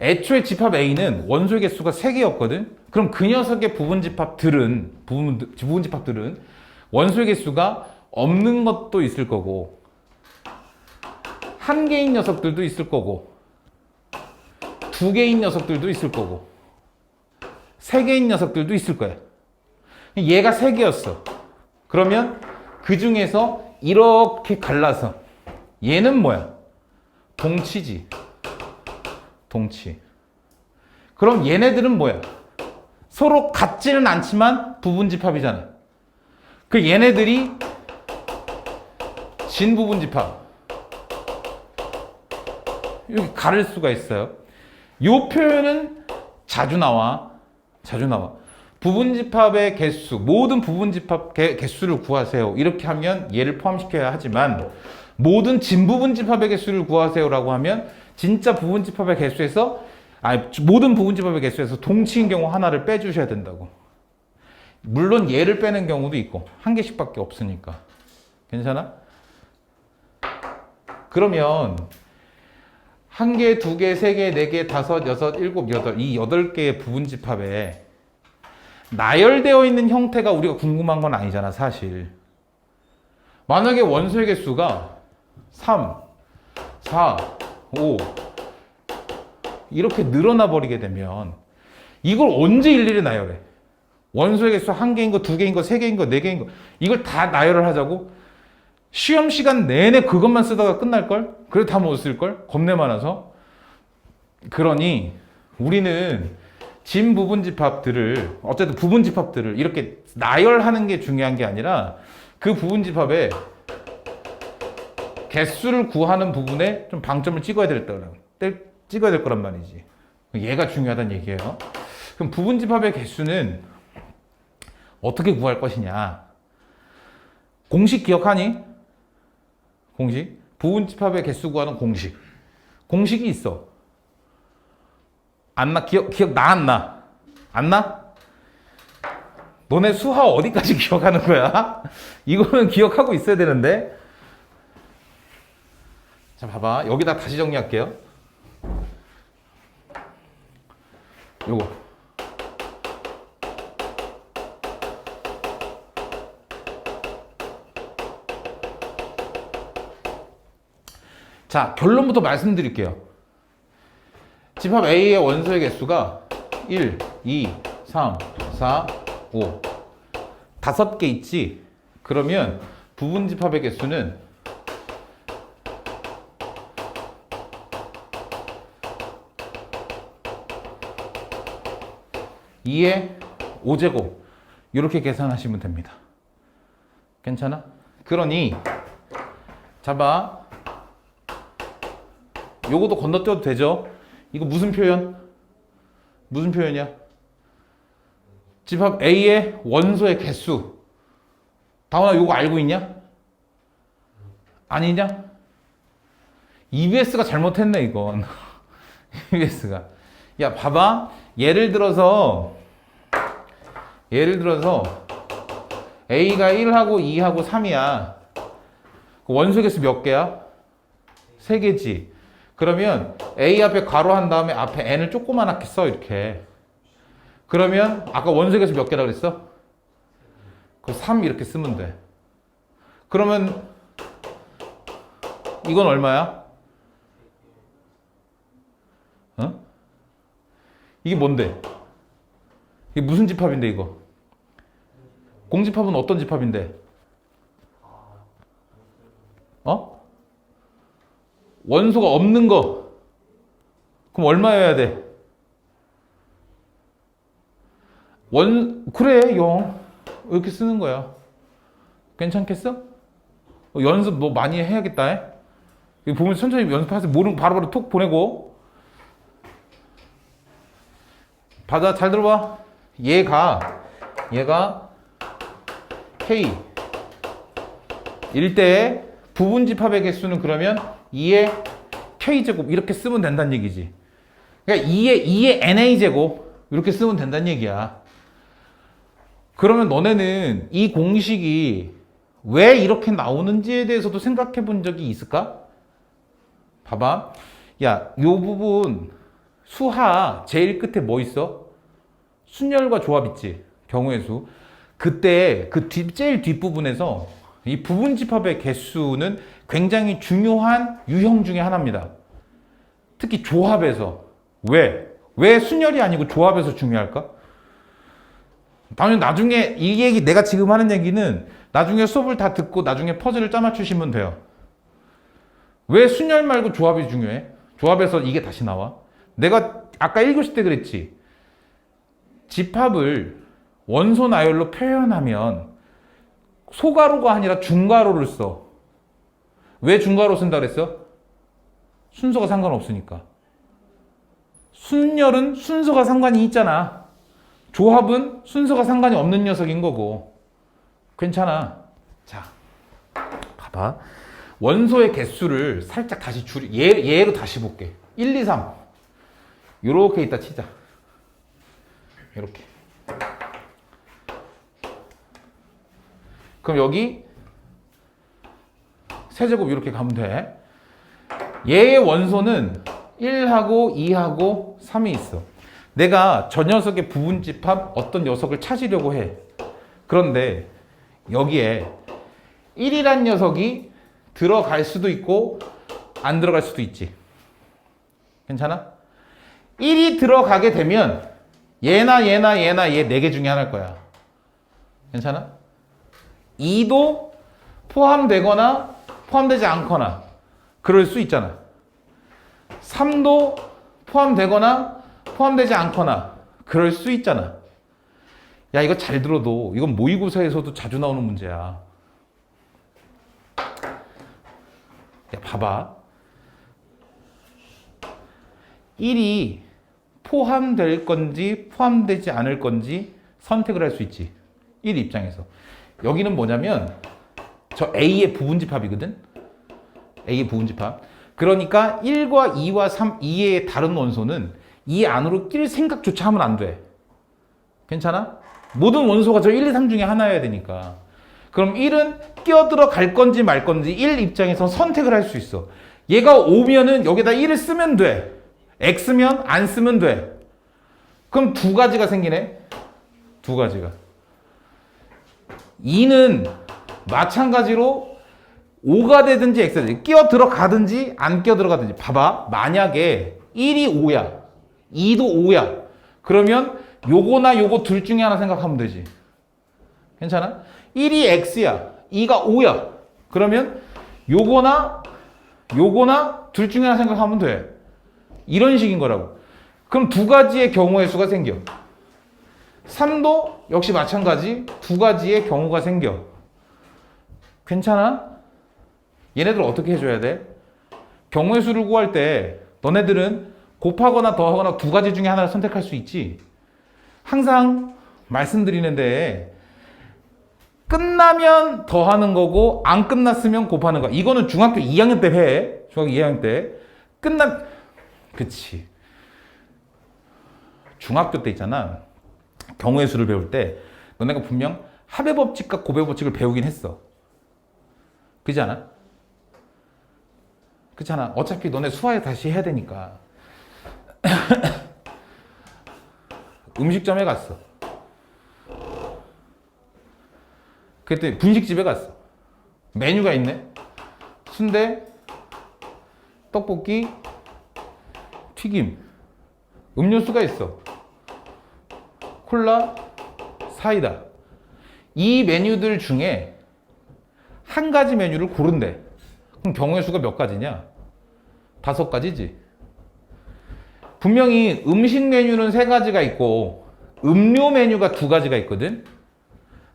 애초에 집합 A는 원소의 개수가 3개였거든? 그럼 그 녀석의 부분집합들은 원소의 개수가 없는 것도 있을 거고, 한 개인 녀석들도 있을 거고, 2개인 녀석들도 있을 거고, 3개인 녀석들도 있을 거야. 얘가 3개였어. 그러면 그 중에서 이렇게 갈라서 얘는 뭐야? 동치지. 동치. 그럼 얘네들은 뭐야? 서로 같지는 않지만 부분집합이잖아. 그 얘네들이 진부분집합. 여기 가를 수가 있어요. 요 표현은 자주 나와. 부분집합의 개수, 모든 부분집합 개수를 구하세요. 이렇게 하면 얘를 포함시켜야 하지만 모든 진부분집합의 개수를 구하세요라고 하면 진짜 부분집합의 개수에서 모든 부분집합의 개수에서 동치인 경우 하나를 빼주셔야 된다고. 물론 얘를 빼는 경우도 있고 한 개씩밖에 없으니까. 괜찮아? 그러면 한 개, 두 개, 세 개, 네 개, 다섯, 여섯, 일곱, 여덟 이 8개의 부분집합에 나열되어 있는 형태가 우리가 궁금한 건 아니잖아, 사실. 만약에 원소의 개수가 3, 4, 5 이렇게 늘어나 버리게 되면 이걸 언제 일일이 나열해? 원소의 개수 1개인 거, 2개인 거, 3개인 거, 4개인 거 이걸 다 나열을 하자고? 시험 시간 내내 그것만 쓰다가 끝날걸? 그래 다 못 쓸걸? 겁내 많아서. 그러니 우리는 진 부분집합들을 어쨌든 부분집합들을 이렇게 나열하는 게 중요한 게 아니라 그 부분집합에 개수를 구하는 부분에 좀 방점을 찍어야 될 거란 말이지. 얘가 중요하다는 얘기예요. 그럼 부분집합의 개수는 어떻게 구할 것이냐? 공식 기억하니? 공식? 부분집합의 개수 구하는 공식. 공식이 있어. 안 나? 기억 나 안 나? 안 나? 너네 수하 어디까지 기억하는 거야? 이거는 기억하고 있어야 되는데. 자, 봐봐. 여기다 다시 정리할게요. 요거. 자, 결론부터 말씀드릴게요. 집합 A의 원소의 개수가 1, 2, 3, 4, 5 5개 있지? 그러면 부분집합의 개수는 2의 5제곱 이렇게 계산하시면 됩니다. 괜찮아? 그러니 잡아. 요것도 건너뛰어도 되죠? 이거 무슨 표현? 무슨 표현이야? 집합 A의 원소의 개수. 다원아 요거 알고 있냐? 아니냐? EBS가 잘못했네 이건. EBS가. 야 봐봐. 예를 들어서 A가 1하고 2하고 3이야. 원소 개수 몇 개야? 3개지. 그러면 A 앞에 괄호 한 다음에 앞에 N을 조그만하게 써 이렇게. 그러면 아까 원소 개수 몇 개라 그랬어? 그 3 이렇게 쓰면 돼. 그러면 이건 얼마야? 어? 이게 뭔데? 이게 무슨 집합인데 이거? 공집합은 어떤 집합인데? 어? 원소가 없는 거. 그럼 얼마여야 돼? 그래, 이렇게 쓰는 거야. 괜찮겠어? 연습 너 많이 해야겠다. 이거 보면 천천히 연습하세요. 모르는 거 바로바로 톡 보내고. 받아, 잘 들어봐. 얘가 K. 일 때 부분집합의 개수는 그러면 2의 K제곱 이렇게 쓰면 된다는 얘기지. 그러니까 2의 NA제곱 이렇게 쓰면 된다는 얘기야. 그러면 너네는 이 공식이 왜 이렇게 나오는지에 대해서도 생각해 본 적이 있을까? 봐봐. 야, 요 부분 수하 제일 끝에 뭐 있어? 순열과 조합 있지? 경우의 수. 그때 제일 뒷부분에서 이 부분집합의 개수는 굉장히 중요한 유형 중에 하나입니다. 특히 조합에서. 왜 순열이 아니고 조합에서 중요할까? 당연히 나중에 이 얘기, 내가 지금 하는 얘기는 나중에 수업을 다 듣고 나중에 퍼즐을 짜맞추시면 돼요. 왜 순열 말고 조합이 중요해? 조합에서 이게 다시 나와. 내가 아까 1교시 때 그랬지. 집합을 원소 나열로 표현하면 소가로가 아니라 중가로를 써. 왜 중가로 쓴다 그랬어? 순서가 상관없으니까. 순열은 순서가 상관이 있잖아. 조합은 순서가 상관이 없는 녀석인 거고. 괜찮아. 자, 봐봐. 원소의 개수를 살짝 다시 얘로 다시 볼게. 1, 2, 3. 요렇게 이따 치자. 요렇게. 그럼 여기 세제곱 이렇게 가면 돼. 얘의 원소는 1하고 2하고 3이 있어. 내가 저 녀석의 부분집합 어떤 녀석을 찾으려고 해. 그런데 여기에 1이란 녀석이 들어갈 수도 있고 안 들어갈 수도 있지. 괜찮아? 1이 들어가게 되면 얘나 얘 4개 중에 하나일 거야. 괜찮아? 2도 포함되거나 포함되지 않거나 그럴 수 있잖아. 3도 포함되거나 포함되지 않거나 그럴 수 있잖아. 야, 이거 잘 들어도 이건 모의고사에서도 자주 나오는 문제야. 야, 봐봐. 1이 포함될 건지 포함되지 않을 건지 선택을 할 수 있지. 1 입장에서. 여기는 뭐냐면 저 A의 부분집합이거든. A의 부분집합. 그러니까 1과 2와 3, 2의 다른 원소는 이 안으로 낄 생각조차 하면 안 돼. 괜찮아? 모든 원소가 저 1, 2, 3 중에 하나여야 되니까. 그럼 1은 끼어들어갈 건지 말 건지 1 입장에서 선택을 할 수 있어. 얘가 오면은 여기다 1을 쓰면 돼. X면 안 쓰면 돼. 그럼 두 가지가 생기네. 두 가지가. 2는 마찬가지로 5가 되든지 X가 되든지 끼어 들어가든지 안 끼어 들어가든지. 봐봐. 만약에 1이 5야. 2도 5야. 그러면 요거나 요거 둘 중에 하나 생각하면 되지. 괜찮아? 1이 X야. 2가 5야. 그러면 요거나 둘 중에 하나 생각하면 돼. 이런 식인 거라고. 그럼 두 가지의 경우의 수가 생겨. 3도 역시 마찬가지 두 가지의 경우가 생겨. 괜찮아? 얘네들 어떻게 해줘야 돼? 경우의 수를 구할 때 너네들은 곱하거나 더하거나 두 가지 중에 하나를 선택할 수 있지. 항상 말씀드리는데 끝나면 더하는 거고 안 끝났으면 곱하는 거. 이거는 중학교 2학년 때 해. 중학교 2학년 때. 그치. 중학교 때 있잖아. 경우의 수를 배울 때 너네가 분명 합의 법칙과 곱의 법칙을 배우긴 했어. 그렇지 않아? 그렇잖아. 어차피 너네 수화에 다시 해야 되니까. 음식점에 갔어. 그때 분식집에 갔어. 메뉴가 있네. 순대, 떡볶이, 튀김. 음료수가 있어. 콜라, 사이다. 이 메뉴들 중에 한 가지 메뉴를 고른대. 그럼 경우의 수가 몇 가지냐? 5가지지. 분명히 음식 메뉴는 3가지가 있고 음료 메뉴가 두 가지가 있거든.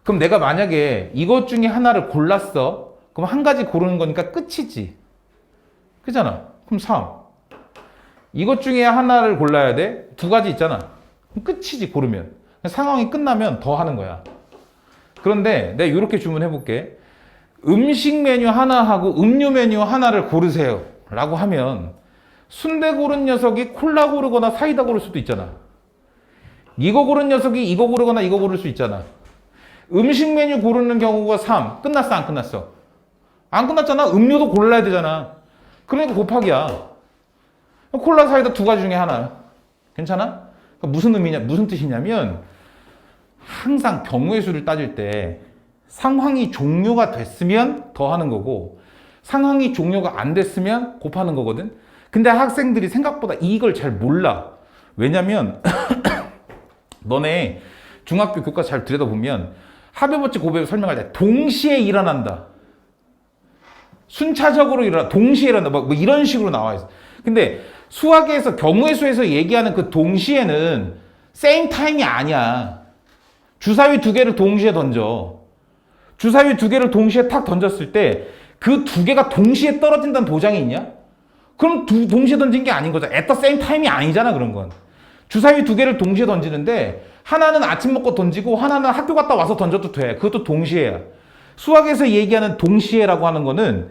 그럼 내가 만약에 이것 중에 하나를 골랐어. 그럼 한 가지 고르는 거니까 끝이지. 그잖아. 그럼 3. 이것 중에 하나를 골라야 돼. 두 가지 있잖아. 그럼 끝이지, 고르면. 상황이 끝나면 더 하는 거야. 그런데 내가 이렇게 주문해 볼게. 음식 메뉴 하나하고 음료 메뉴 하나를 고르세요 라고 하면 순대 고른 녀석이 콜라 고르거나 사이다 고를 수도 있잖아. 이거 고른 녀석이 이거 고르거나 이거 고를 수 있잖아. 음식 메뉴 고르는 경우가 3. 끝났어, 안 끝났어? 안 끝났잖아. 음료도 골라야 되잖아. 그러니까 곱하기야. 콜라 사이다 두 가지 중에 하나. 괜찮아? 무슨 의미냐, 무슨 뜻이냐면 항상 경우의 수를 따질 때 상황이 종료가 됐으면 더 하는 거고 상황이 종료가 안 됐으면 곱하는 거거든. 근데 학생들이 생각보다 이걸 잘 몰라. 왜냐면 너네 중학교 교과 잘 들여다보면 합의법칙 고배법 설명할 때 동시에 일어난다, 순차적으로 일어나, 동시에 일어난다, 뭐 이런 식으로 나와 있어. 근데 수학에서 경우의 수에서 얘기하는 그 동시에는 same time이 아니야. 주사위 두 개를 동시에 던져. 주사위 두 개를 동시에 탁 던졌을 때 그 두 개가 동시에 떨어진다는 보장이 있냐? 그럼 동시에 던진 게 아닌 거잖아. at the same time이 아니잖아, 그런 건. 주사위 두 개를 동시에 던지는데 하나는 아침 먹고 던지고 하나는 학교 갔다 와서 던져도 돼. 그것도 동시에야. 수학에서 얘기하는 동시에라고 하는 거는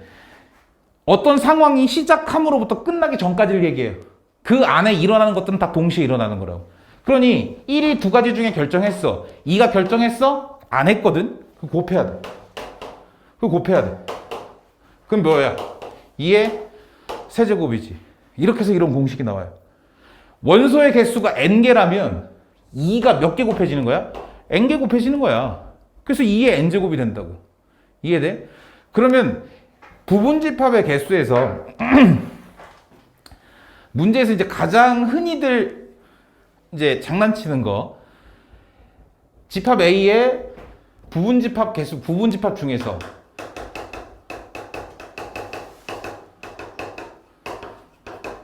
어떤 상황이 시작함으로부터 끝나기 전까지를 얘기해요. 그 안에 일어나는 것들은 다 동시에 일어나는 거라고. 그러니 1이 두 가지 중에 결정했어. 2가 결정했어? 안 했거든? 그거 곱해야 돼. 그거 곱해야 돼. 그럼 뭐야? 2의 세제곱이지. 이렇게 해서 이런 공식이 나와요. 원소의 개수가 n개라면 2가 몇 개 곱해지는 거야? n개 곱해지는 거야. 그래서 2의 n제곱이 된다고. 이해돼? 그러면 부분집합의 개수에서 문제에서 이제 가장 흔히들 이제 장난치는 거, 집합 A의 부분집합 개수, 부분집합 중에서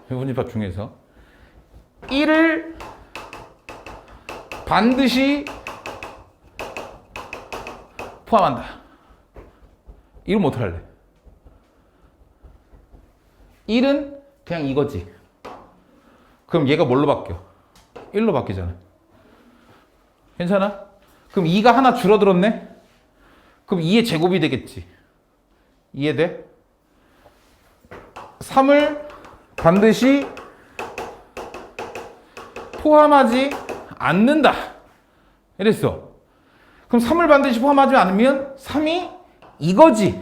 부분집합 중에서 1을 반드시 포함한다. 이러면 어떡할래? 1은 그냥 이거지. 그럼 얘가 뭘로 바뀌어? 1로 바뀌잖아. 괜찮아? 그럼 2가 하나 줄어들었네? 그럼 2의 제곱이 되겠지. 이해돼? 3을 반드시 포함하지 않는다. 이랬어. 그럼 3을 반드시 포함하지 않으면 3이 이거지.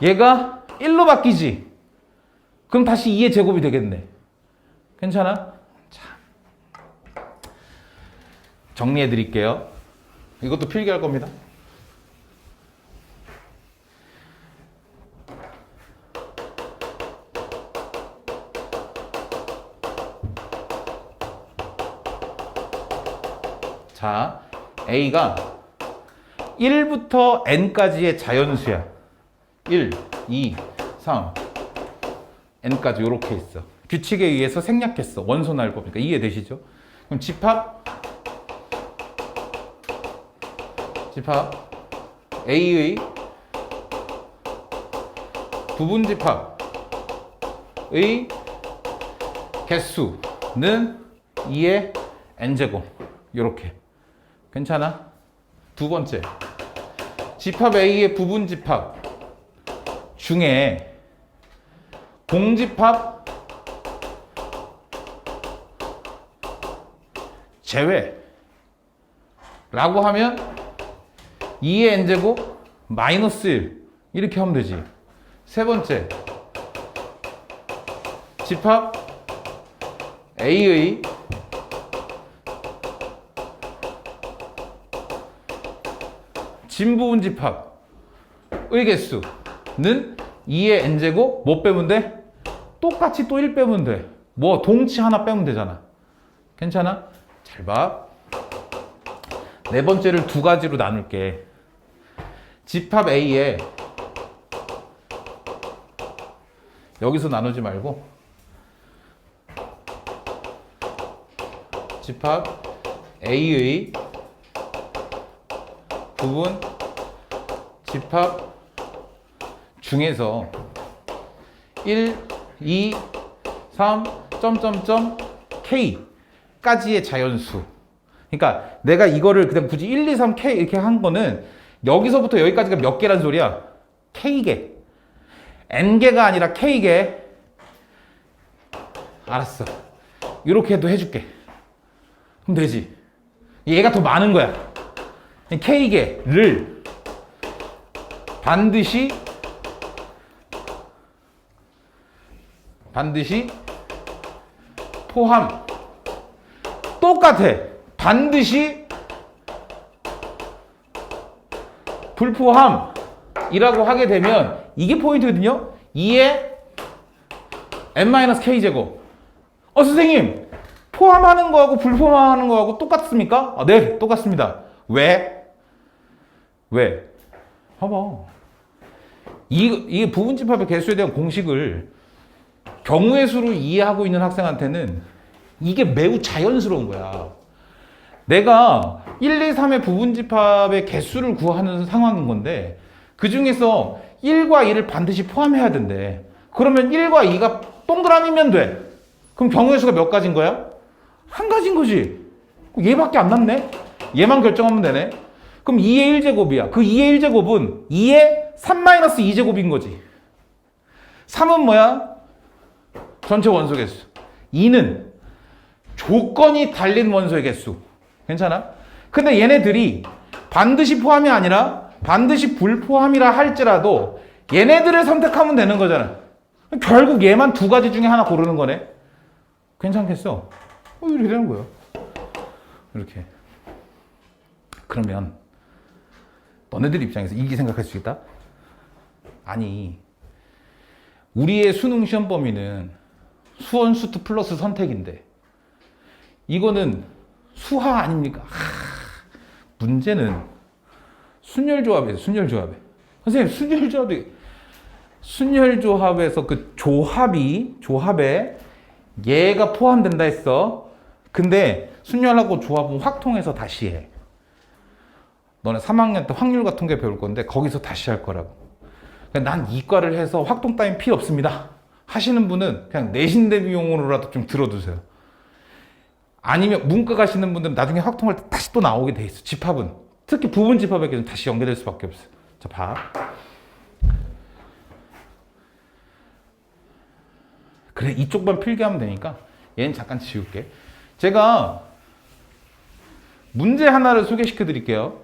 얘가 1로 바뀌지. 그럼 다시 2의 제곱이 되겠네. 괜찮아? 자, 정리해 드릴게요. 이것도 필기할 겁니다. 자, A가 1부터 n까지의 자연수야. 1, 2, 3, n까지 이렇게 있어. 규칙에 의해서 생략했어. 원소 나열법이니까. 이해되시죠? 그럼 집합 A의 부분집합의 개수는 2의 n제곱. 이렇게. 괜찮아? 두 번째, 집합 A의 부분집합 중에 공집합 제외라고 하면 2의 n제곱 마이너스 1 이렇게 하면 되지. 세 번째, 집합 A의 진부분 집합의 개수는 2의 n제곱 뭐 빼면 돼? 똑같이 또 1 빼면 돼. 뭐 동치 하나 빼면 되잖아. 괜찮아? 잘 봐. 네 번째를 두 가지로 나눌게. 집합 A에 여기서 나누지 말고 집합 A의 부분 집합 중에서 1, 2, 3, 점점점 K까지의 자연수. 그러니까 내가 이거를 그냥 굳이 1, 2, 3, K 이렇게 한 거는 여기서부터 여기까지가 몇 개란 소리야? K개. N개가 아니라 K개. 알았어. 이렇게 해도 해줄게. 그럼 되지. 얘가 더 많은 거야. K개를 반드시 포함. 똑같아. 반드시 불포함이라고 하게 되면 이게 포인트거든요. 2의 n-k제곱. 선생님, 포함하는 거하고 불포함하는 거하고 똑같습니까? 네, 똑같습니다. 왜? 봐봐. 이 부분집합의 개수에 대한 공식을 경우의 수로 이해하고 있는 학생한테는 이게 매우 자연스러운 거야. 내가 1, 2, 3의 부분집합의 개수를 구하는 상황인 건데 그 중에서 1과 2를 반드시 포함해야 된대. 그러면 1과 2가 동그라미면 돼. 그럼 경우의 수가 몇 가지인 거야? 한 가지인 거지. 얘밖에 안 남네? 얘만 결정하면 되네. 그럼 2의 1제곱이야. 그 2의 1제곱은 2의 3-2제곱인 거지. 3은 뭐야? 전체 원소 개수. 2는 조건이 달린 원소의 개수. 괜찮아? 근데 얘네들이 반드시 포함이 아니라 반드시 불포함이라 할지라도 얘네들을 선택하면 되는 거잖아. 결국 얘만 두 가지 중에 하나 고르는 거네. 괜찮겠어? 이렇게 되는 거예요. 이렇게. 그러면 너네들 입장에서 이렇게 생각할 수 있다? 아니, 우리의 수능 시험 범위는 수원 수투 플러스 선택인데 이거는 수하 아닙니까? 문제는 순열조합이에요. 순열조합에. 선생님, 순열조합에서 그 조합에 얘가 포함된다 했어. 근데 순열하고 조합은 확통해서 다시 해. 너네 3학년 때 확률과 통계 배울 건데 거기서 다시 할 거라고. 난 이과를 해서 확통 따윈 필요 없습니다 하시는 분은 그냥 내신 대비용으로라도 좀 들어두세요. 아니면 문과 가시는 분들은 나중에 확통할 때 다시 또 나오게 돼 있어. 집합은 특히 부분 집합에게는 다시 연계될 수밖에 없어. 자, 봐. 그래, 이쪽만 필기하면 되니까 얘는 잠깐 지울게. 제가 문제 하나를 소개시켜 드릴게요.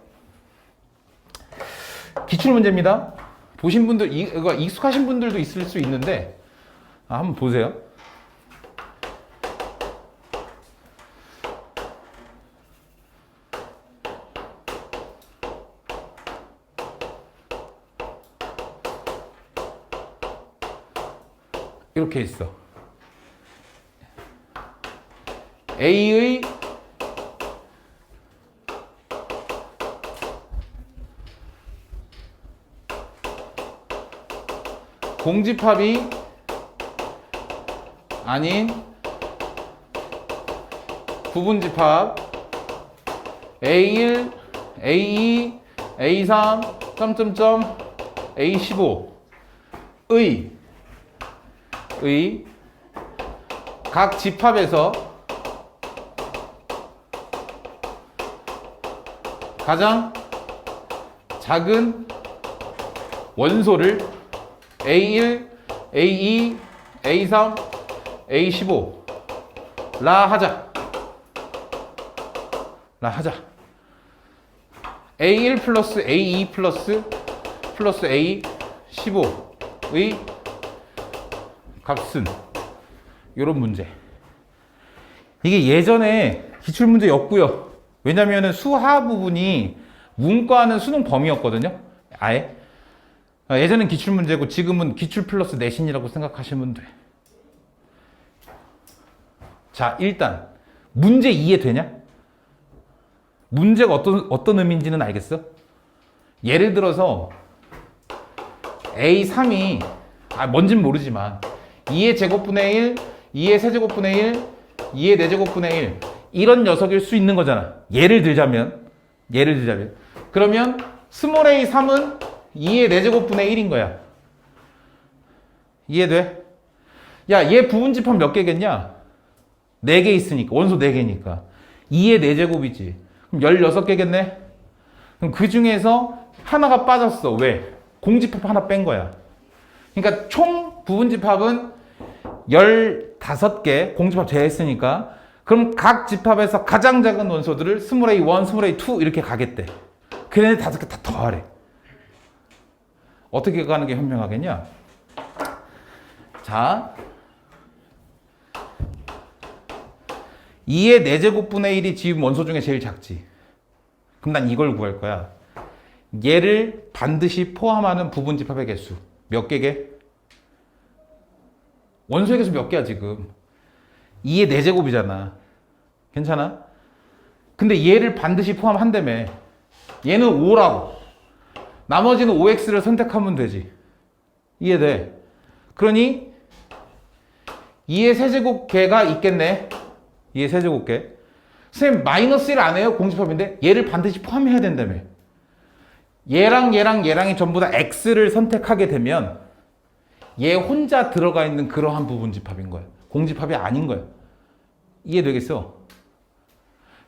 기출문제입니다. 보신 분들, 이거 익숙하신 분들도 있을 수 있는데 한번 보세요. 이렇게 있어. A의 공집합이 아닌 부분집합 A1, A2, A3, 점점점 A15의 각 집합에서 가장 작은 원소를 A1, A2, A3, A15라 하자. A1 플러스 A2 플러스 A15의 값은 이런 문제. 이게 예전에 기출문제였고요. 왜냐면은 수하 부분이 문과는 수능 범위였거든요. 아예. 예전엔 기출문제고 지금은 기출 플러스 내신이라고 생각하시면 돼. 자, 일단 문제 이해되냐? 문제가 어떤 의미인지는 알겠어? 예를 들어서 A3이 뭔진 모르지만 2의 제곱분의 1, 2의 세제곱분의 1, 2의 4제곱분의 1 이런 녀석일 수 있는 거잖아. 예를 들자면 그러면 스몰 a 3은 2의 4제곱분의 1인 거야. 이해돼? 야, 얘 부분집합 몇 개겠냐? 4개 있으니까, 원소 4개니까 2의 4제곱이지. 그럼 16개겠네? 그럼 그 중에서 하나가 빠졌어. 왜? 공집합 하나 뺀 거야. 그러니까 총 부분집합은 15개, 공집합 제했으니까. 그럼 각 집합에서 가장 작은 원소들을 스몰 a1, 스몰 a2 이렇게 가겠대. 걔네 5개 다 더하래. 어떻게 가는 게 현명하겠냐? 자, 2의 4제곱분의 1이 지금 원소 중에 제일 작지. 그럼 난 이걸 구할 거야. 얘를 반드시 포함하는 부분집합의 개수. 몇 개게? 원소의 개수 몇 개야 지금? 2의 4제곱이잖아. 괜찮아? 근데 얘를 반드시 포함한다며. 얘는 5라고. 나머지는 5x를 선택하면 되지. 이해돼? 그러니 2의 세제곱계가 있겠네. 2의 세제곱계. 선생님 마이너스 1 안 해요? 공집합인데 얘를 반드시 포함해야 된다며. 얘랑이 전부 다 x를 선택하게 되면 얘 혼자 들어가 있는 그러한 부분집합인 거야. 공집합이 아닌 거야. 이해되겠어?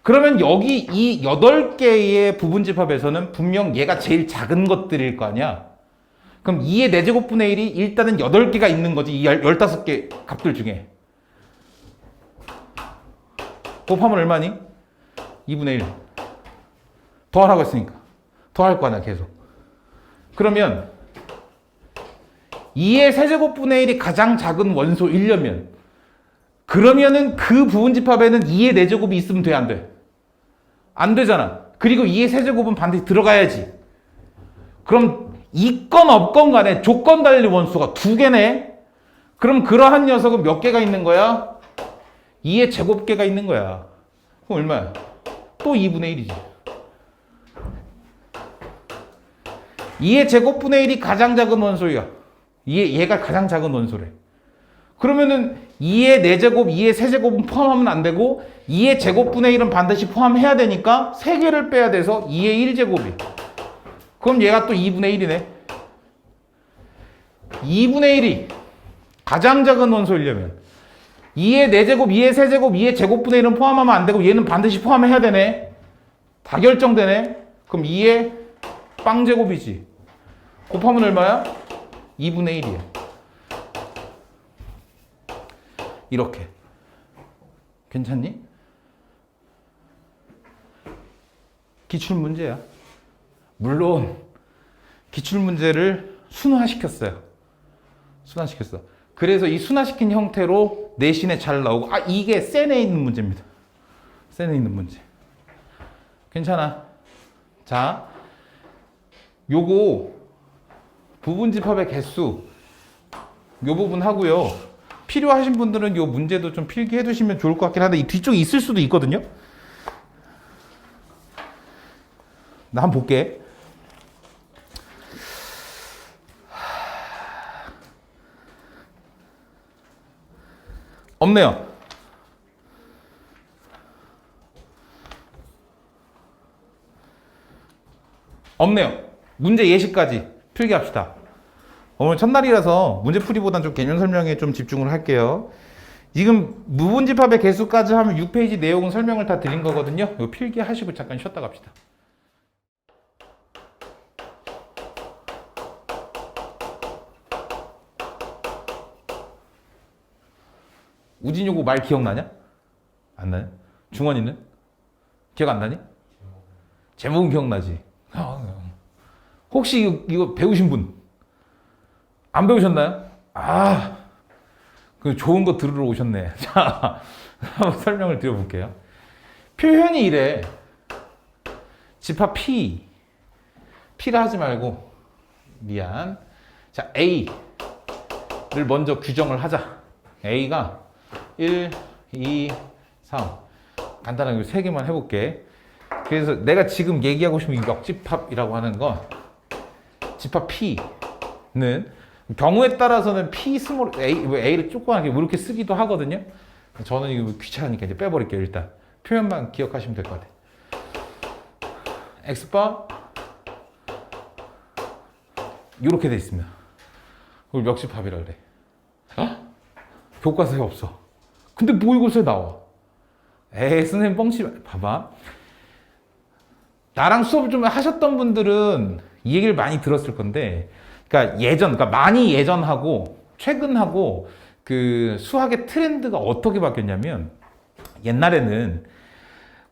그러면 여기 이 8개의 부분집합에서는 분명 얘가 제일 작은 것들일 거 아니야. 그럼 2의 4제곱분의 1이 일단은 8개가 있는 거지. 이 15개 값들 중에. 곱하면 얼마니? 2분의 1. 더하라고 했으니까. 더할 거 아니야, 계속. 그러면 2의 세제곱분의 1이 가장 작은 원소이려면 그러면은 그 부분집합에는 2의 4제곱이 있으면 돼, 안 돼? 안 되잖아. 그리고 2의 세제곱은 반드시 들어가야지. 그럼 있건 없건 간에 조건 달리 원소가 2개네? 그럼 그러한 녀석은 몇 개가 있는 거야? 2의 제곱계가 있는 거야. 그럼 얼마야? 또 2분의 1이지. 2의 제곱분의 1이 가장 작은 원소야. 얘가 가장 작은 원소래. 그러면은 2의 4제곱, 2의 세제곱은 포함하면 안 되고 2의 제곱분의 1은 반드시 포함해야 되니까 3개를 빼야 돼서 2의 1제곱이. 그럼 얘가 또 2분의 1이네. 2분의 1이 가장 작은 원소이려면 2의 4제곱, 2의 세제곱, 2의 제곱분의 1은 포함하면 안 되고 얘는 반드시 포함해야 되네. 다 결정되네. 그럼 2의 빵제곱이지. 곱하면 얼마야? 2분의 1이야. 이렇게. 괜찮니? 기출문제야. 물론 기출문제를 순화시켰어요. 순화시켰어. 그래서 이 순화시킨 형태로 내신에 잘 나오고, 아, 이게 센에 있는 문제입니다. 센에 있는 문제. 괜찮아. 자, 요거 부분집합의 개수 요 부분 하고요. 필요하신 분들은 요 문제도 좀 필기해 두시면 좋을 것 같긴 한데 이 뒤쪽에 있을 수도 있거든요. 나 한번 볼게. 없네요. 없네요. 문제 예시까지 필기합시다. 오늘 첫날이라서 문제풀이보다는 좀 개념 설명에 좀 집중을 할게요. 지금 무분집합의 개수까지 하면 6페이지 내용은 설명을 다 드린 거거든요. 이거 필기하시고 잠깐 쉬었다 갑시다. 우진이 요거 말 기억나냐? 안 나냐? 중원이는? 기억 안 나니? 제목은 기억나지? 혹시 이거 배우신 분? 안 배우셨나요? 아, 그 좋은 거 들으러 오셨네. 자, 한번 설명을 드려볼게요. 표현이 이래. 집합 P. P라 하지 말고, 미안. 자, A를 먼저 규정을 하자. A가 1, 2, 3. 간단하게 3개만 해볼게. 그래서 내가 지금 얘기하고 싶은 이 역집합이라고 하는 건 집합 P는 경우에 따라서는 P 스몰 A를 조그맣게 이렇게 쓰기도 하거든요. 저는 이거 귀찮으니까 이제 빼버릴게요. 일단 표현만 기억하시면 될 것 같아요. X바 이렇게 돼 있습니다. 그걸 역집합이라 그래. 교과서에 없어. 근데 모의고사에 나와. 에이, 선생님 뻥치. 봐봐. 나랑 수업을 좀 하셨던 분들은 이 얘기를 많이 들었을 건데, 그러니까 많이 예전하고 최근하고 그 수학의 트렌드가 어떻게 바뀌었냐면, 옛날에는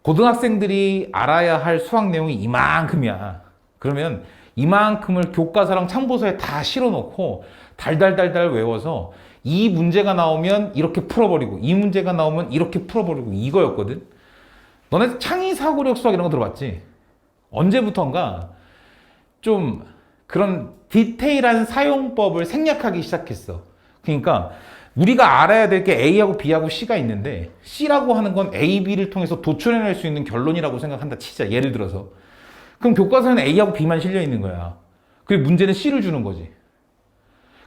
고등학생들이 알아야 할 수학 내용이 이만큼이야. 그러면 이만큼을 교과서랑 참고서에 다 실어놓고 달달달달 외워서 이 문제가 나오면 이렇게 풀어버리고 이 문제가 나오면 이렇게 풀어버리고 이거였거든. 너네 창의사고력 수학 이런 거 들어봤지? 언제부턴가 좀 그런 디테일한 사용법을 생략하기 시작했어. 그러니까 우리가 알아야 될 게 A하고 B하고 C가 있는데 C라고 하는 건 A, B를 통해서 도출해낼 수 있는 결론이라고 생각한다 치자. 예를 들어서. 그럼 교과서에는 A하고 B만 실려 있는 거야. 그리고 문제는 C를 주는 거지.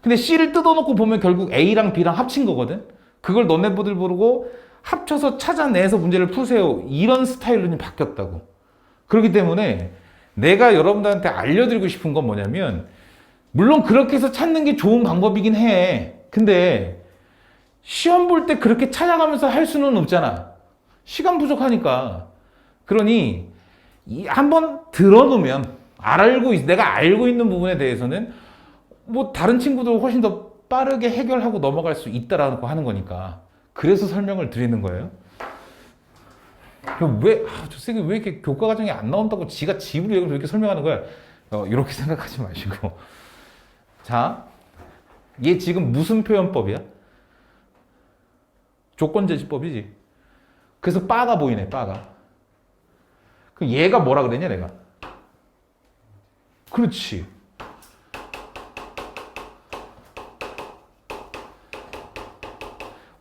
근데 C를 뜯어놓고 보면 결국 A랑 B랑 합친 거거든. 그걸 너네들 부르고 합쳐서 찾아내서 문제를 푸세요. 이런 스타일로 바뀌었다고. 그렇기 때문에 내가 여러분들한테 알려드리고 싶은 건 뭐냐면, 물론 그렇게 해서 찾는 게 좋은 방법이긴 해. 근데 시험 볼 때 그렇게 찾아가면서 할 수는 없잖아. 시간 부족하니까. 그러니 한번 들어놓으면 내가 알고 있는 부분에 대해서는 뭐 다른 친구도 훨씬 더 빠르게 해결하고 넘어갈 수 있다라고 하는 거니까. 그래서 설명을 드리는 거예요. 저 새끼 왜 이렇게 교과 과정에 안 나온다고 지가 집으로 이렇게 설명하는 거야? 이렇게 생각하지 마시고. 자, 얘 지금 무슨 표현법이야? 조건제시법이지. 그래서 빠가 보이네, 빠가. 그럼 얘가 뭐라 그랬냐, 내가? 그렇지.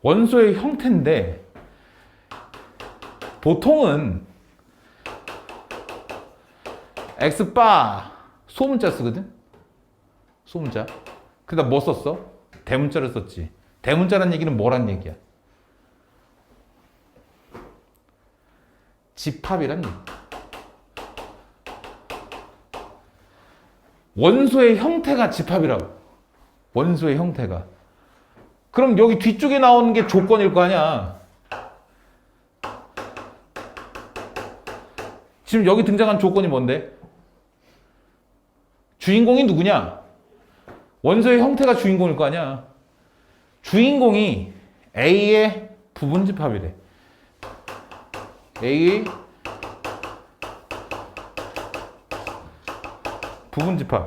원소의 형태인데, 보통은 X바 소문자 쓰거든? 소문자. 그다음 뭐 썼어? 대문자를 썼지. 대문자란 얘기는 뭐란 얘기야? 집합이란 얘기. 원소의 형태가 집합이라고. 원소의 형태가. 그럼 여기 뒤쪽에 나오는 게 조건일 거 아니야. 지금 여기 등장한 조건이 뭔데? 주인공이 누구냐? 원소의 형태가 주인공일 거 아니야. 주인공이 A의 부분집합이래. A의 부분집합.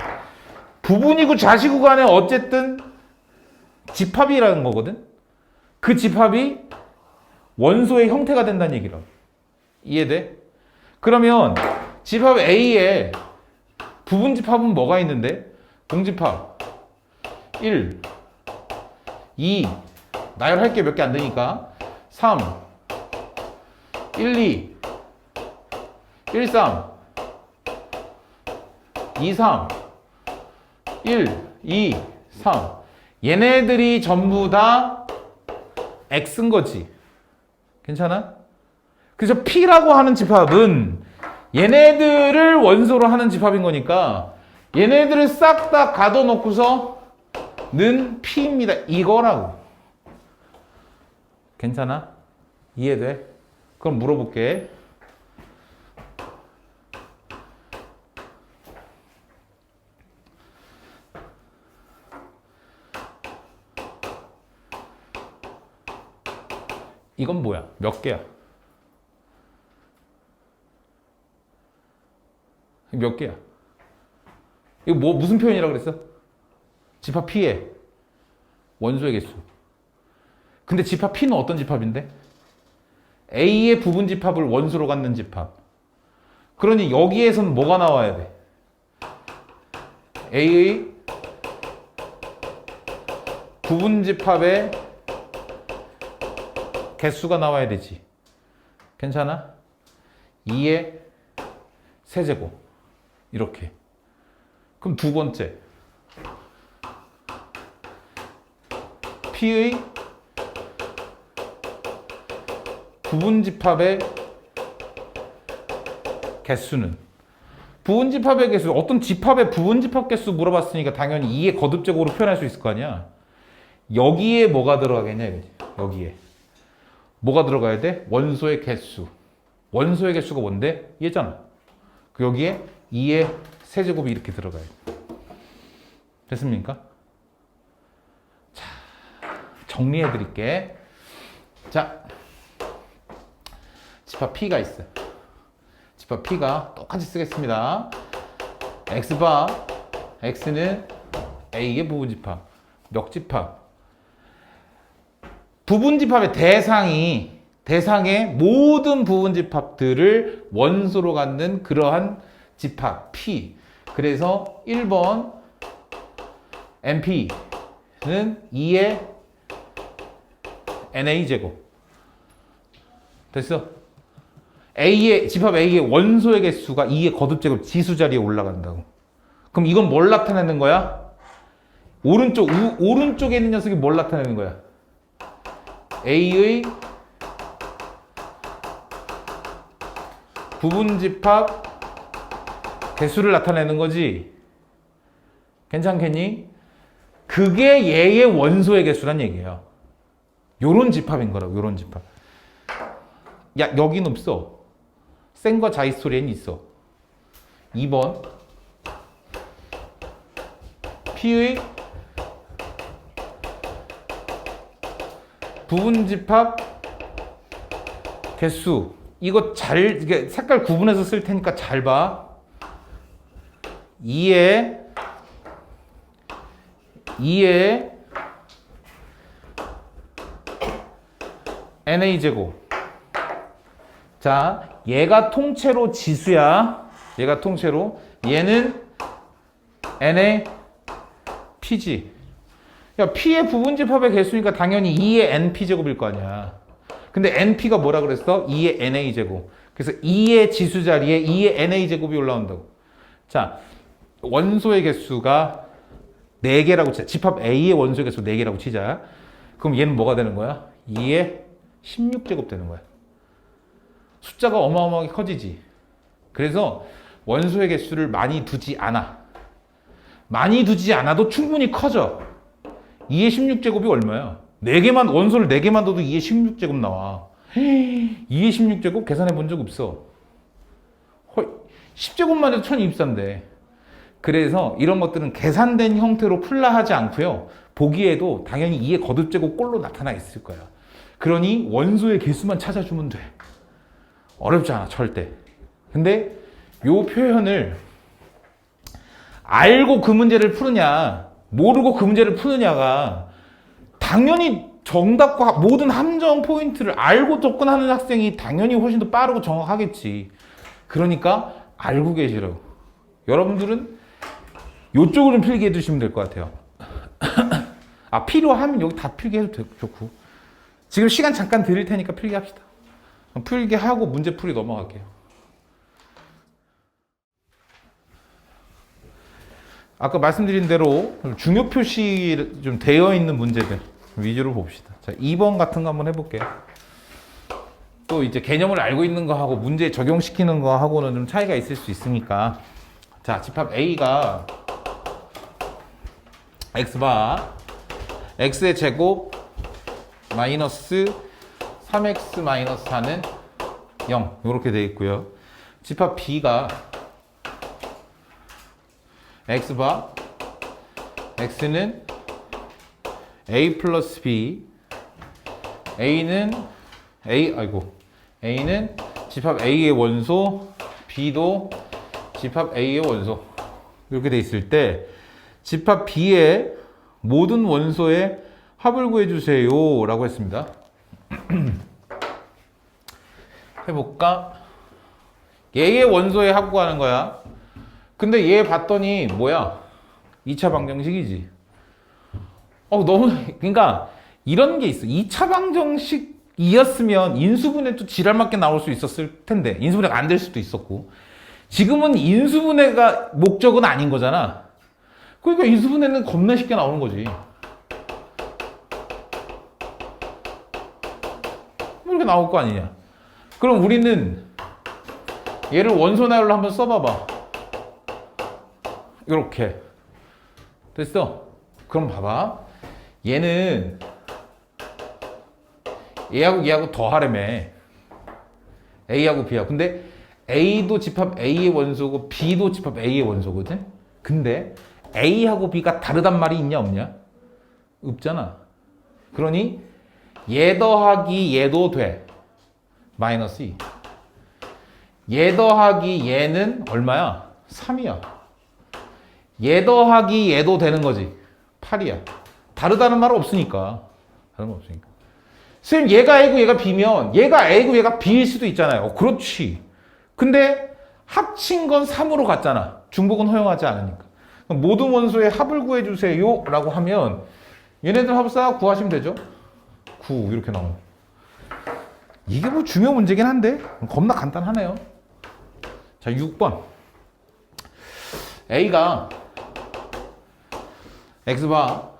부분이고 자시고 간에 어쨌든 집합이라는 거거든. 그 집합이 원소의 형태가 된다는 얘기라고. 이해돼? 그러면 집합 A의 부분집합은 뭐가 있는데? 공집합 1, 2, 나열할 게 몇 개 안 되니까 3, 1, 2, 1, 3, 2, 3, 1, 2, 3. 얘네들이 전부 다 X인 거지. 괜찮아? 그래서 P라고 하는 집합은 얘네들을 원소로 하는 집합인 거니까 얘네들을 싹 다 가둬놓고서 는 P입니다. 이거라고. 괜찮아? 이해돼? 그럼 물어볼게. 이건 뭐야? 몇 개야? 몇 개야? 이거 무슨 표현이라고 그랬어? 집합 P의 원소의 개수. 근데 집합 P는 어떤 집합인데? A의 부분 집합을 원소로 갖는 집합. 그러니 여기에서는 뭐가 나와야 돼? A의 부분 집합의 개수가 나와야 되지. 괜찮아? 2의 세제곱. 이렇게. 그럼 두 번째. P의 부분 집합의 개수는 부분집합의 개수, 어떤 집합의 부분집합 개수 물어봤으니까 당연히 2의 거듭제곱으로 표현할 수 있을 거 아니야. 여기에 뭐가 들어가겠냐 이거지. 여기에 뭐가 들어가야 돼? 원소의 개수. 원소의 개수가 뭔데? 얘잖아. 그 여기에 2의 세제곱이 이렇게 들어가요. 됐습니까? 자, 정리해 드릴게. 자, 집합 P가 있어요. 집합 P가 똑같이 쓰겠습니다. X바, X는 A의 부분집합, 역집합. 부분집합의 대상의 모든 부분집합들을 원소로 갖는 그러한 집합 P. 그래서 1번 NP는 2의 NA제곱. 됐어? 집합 A의 원소의 개수가 2의 거듭제곱 지수 자리에 올라간다고. 그럼 이건 뭘 나타내는 거야? 오른쪽에 있는 녀석이 뭘 나타내는 거야? A의 부분집합 개수를 나타내는 거지. 괜찮겠니? 그게 얘의 원소의 개수란 얘기예요. 요런 집합인 거라고, 요런 집합. 야, 여긴 없어. 생과 자이스토리엔 있어. 2번 P의 부분집합 개수. 이거 이게 색깔 구분해서 쓸 테니까 잘 봐. 2의 NA제곱. 자, 얘가 통째로 지수야. 얘가 통째로. 얘는 NA P지. 야, P의 부분집합의 개수니까 당연히 2의 NP제곱일 거 아니야. 근데 NP가 뭐라 그랬어? 2의 NA제곱. 그래서 2의 지수 자리에 2의 NA제곱이 올라온다고. 자, 원소의 개수가 4개라고 치자. 집합 A의 원소의 개수 4개라고 치자. 그럼 얘는 뭐가 되는 거야? 2의 16제곱 되는 거야. 숫자가 어마어마하게 커지지. 그래서 원소의 개수를 많이 두지 않아. 많이 두지 않아도 충분히 커져. 2의 16제곱이 얼마야? 원소를 4개만 둬도 2의 16제곱 나와. 2의 16제곱 계산해 본 적 없어. 10제곱만 해도 1224인데. 그래서 이런 것들은 계산된 형태로 풀라 하지 않고요. 보기에도 당연히 2의 거듭제곱 꼴로 나타나 있을 거야. 그러니 원소의 개수만 찾아주면 돼. 어렵지 않아, 절대. 근데 요 표현을 알고 그 문제를 푸느냐, 모르고 그 문제를 푸느냐가 당연히 정답과 모든 함정 포인트를 알고 접근하는 학생이 당연히 훨씬 더 빠르고 정확하겠지. 그러니까 알고 계시라고. 여러분들은 요쪽으로 좀 필기 해두시면 될 것 같아요. 아, 필요하면 여기 다 필기해도 좋고. 지금 시간 잠깐 드릴 테니까 필기합시다. 필기하고 문제풀이 넘어갈게요. 아까 말씀드린 대로 중요 표시 좀 되어 있는 문제들 위주로 봅시다. 자, 2번 같은 거 한번 해볼게요. 또 이제 개념을 알고 있는 거 하고 문제 적용시키는 거 하고는 좀 차이가 있을 수 있으니까. 자, 집합 A가 X바 X의 제곱 마이너스 3X 마이너스 4는 0 이렇게 되어 있고요. 집합 B가 X바 X는 A 플러스 B A는 집합 A의 원소, B도 집합 A의 원소 이렇게 돼 있을 때 집합 B의 모든 원소의 합을 구해주세요 라고 했습니다. 해볼까? 얘의 원소의 합 구하는 거야. 근데 얘 봤더니 뭐야? 2차 방정식이지. 그러니까 이런 게 있어. 2차 방정식이었으면 인수분해 또 지랄맞게 나올 수 있었을 텐데 인수분해가 안 될 수도 있었고 지금은 인수분해가 목적은 아닌 거잖아. 그러니까 인수분해는 겁나 쉽게 나오는 거지. 이렇게 나올 거 아니냐. 그럼 우리는 얘를 원소 나열로 한번 써봐봐. 이렇게 됐어? 그럼 봐봐. 얘는 얘하고 얘하고 더하라며. A하고 B하고. 근데 A도 집합 A의 원소고 B도 집합 A의 원소거든? 근데 A하고 B가 다르단 말이 있냐 없냐? 없잖아. 그러니 얘 더하기 얘도 돼. 마이너스 2. 얘 더하기 얘는 얼마야? 3이야. 얘 더하기 얘도 되는 거지. 8이야. 다르다는 말 없으니까. 다른 거 없으니까. 선생님 얘가 A고 얘가 B면 얘가 A고 얘가 B일 수도 있잖아요. 그렇지. 근데 합친 건 3으로 갔잖아. 중복은 허용하지 않으니까. 모든 원소의 합을 구해주세요 라고 하면 얘네들 합사 구하시면 되죠. 9 이렇게 나오는. 이게 뭐 중요 문제긴 한데 겁나 간단하네요. 자 6번. A가 X바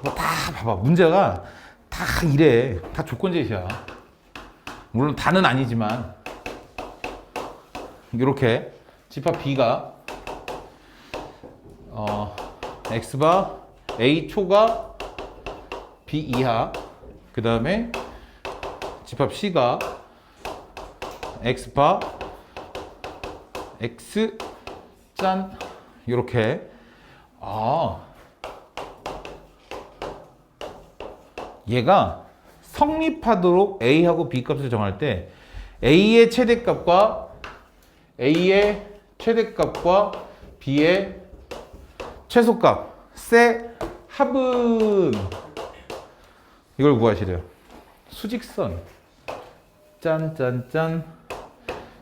뭐 다 봐봐. 문제가 다 이래. 다 조건 제시야. 물론 다는 아니지만 이렇게 집합 B가 X바 A 초가 B 이하, 그 다음에 집합 C가 X바 X 짠 이렇게. 얘가 성립하도록 A하고 B 값을 정할 때 A의 최대값과 B의 최소값의 합은 이걸 구하시래요. 수직선 짠짠짠.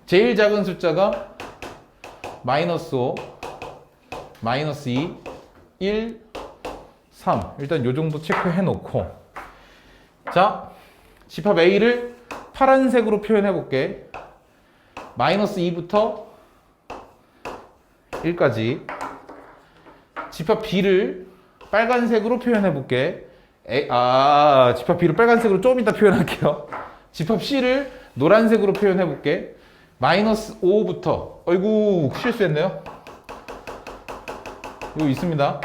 제일 작은 숫자가 마이너스 5, 마이너스 2, 1, 3. 일단 요 정도 체크해 놓고, 자 집합 A를 파란색으로 표현해 볼게. 마이너스 2부터 1까지. 집합 B를 빨간색으로 표현해 볼게. 집합 B를 빨간색으로 조금 이따 표현할게요. 집합 C를 노란색으로 표현해 볼게. 마이너스 5부터, 어이구 실수했네요. 이거 있습니다.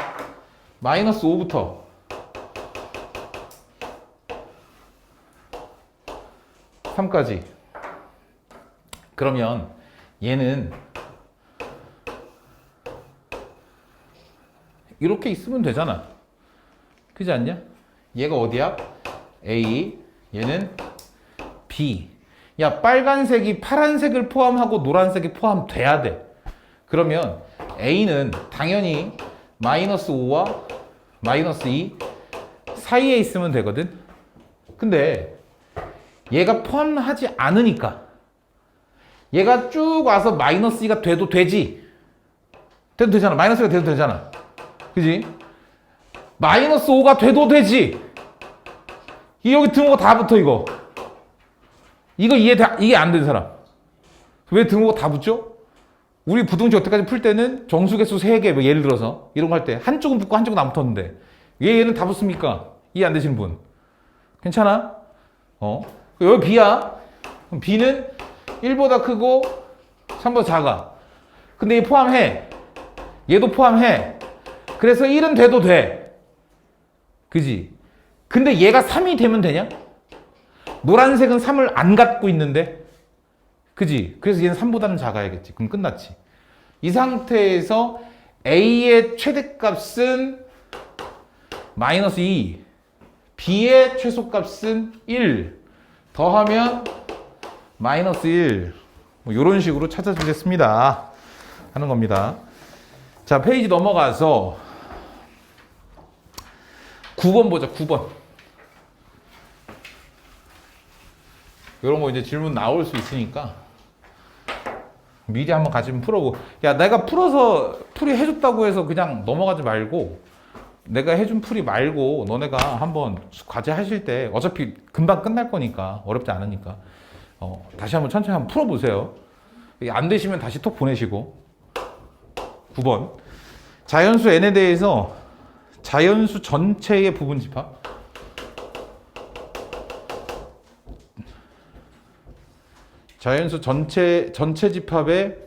마이너스 5부터 3까지. 그러면 얘는 이렇게 있으면 되잖아. 그지 않냐? 얘가 어디야? A, 얘는 B. 야, 빨간색이 파란색을 포함하고 노란색이 포함돼야 돼. 그러면 A는 당연히 마이너스 5와 마이너스 2 사이에 있으면 되거든. 근데 얘가 포함하지 않으니까 얘가 쭉 와서 마이너스 2가 돼도 되지. 돼도 되잖아. 마이너스 2가 돼도 되잖아. 그지? 마이너스 5가 돼도 되지. 이 여기 등호가 다 붙어 이거. 이거 이해 안 되는 사람. 왜 등호가 다 붙죠? 우리 부등식 여태까지 풀 때는 정수개수 3개, 뭐 예를 들어서 이런 거 할 때 한쪽은 붙고 한쪽은 안 붙었는데 얘는 다 붙습니까? 이해 안 되시는 분? 괜찮아? 여기 B야. 그럼 B는 1보다 크고 3보다 작아. 근데 얘 포함해. 얘도 포함해. 그래서 1은 돼도 돼. 그지? 근데 얘가 3이 되면 되냐? 노란색은 3을 안 갖고 있는데. 그지? 그래서 얘는 3보다는 작아야겠지. 그럼 끝났지. 이 상태에서 A의 최대값은 마이너스 2, B의 최소값은 1, 더하면 마이너스 1. 뭐 이런 식으로 찾아주겠습니다. 하는 겁니다. 자, 페이지 넘어가서 9번 보자, 9번. 이런 거 이제 질문 나올 수 있으니까 미리 한번 같이 풀어보고. 야, 내가 풀어서 풀이 해줬다고 해서 그냥 넘어가지 말고, 내가 해준 풀이 말고 너네가 한번 과제 하실 때 어차피 금방 끝날 거니까, 어렵지 않으니까 다시 한번 천천히 한번 풀어보세요. 안 되시면 다시 톡 보내시고. 9번. 자연수 n에 대해서 자연수 전체의 부분 집합. 자연수 전체 집합의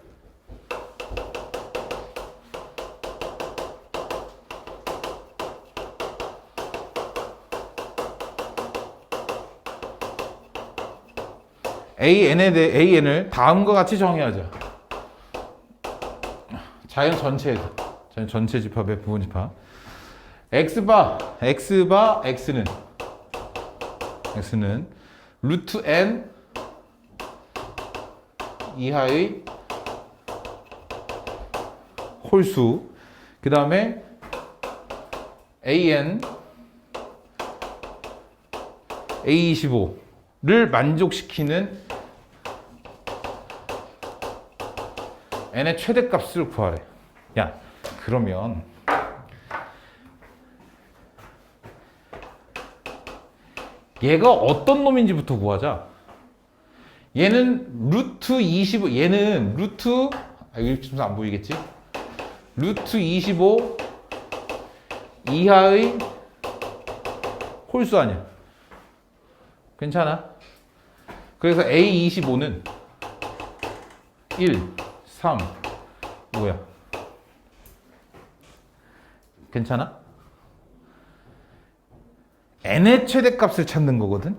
AN을 다음과 같이 정의하자. 자연 전체 집합의 부분 집합. X는 루트 N 이하의 홀수. 그 다음에 A25를 만족시키는 n의 최대값을 구하래. 야, 그러면 얘가 어떤 놈인지부터 구하자. 얘는 루트 25, 얘는 루트, 이렇게 좀 안 보이겠지? 루트 25 이하의 홀수 아니야. 괜찮아? 그래서 A25는 1, 3, 뭐야? 괜찮아? n의 최대값을 찾는 거거든?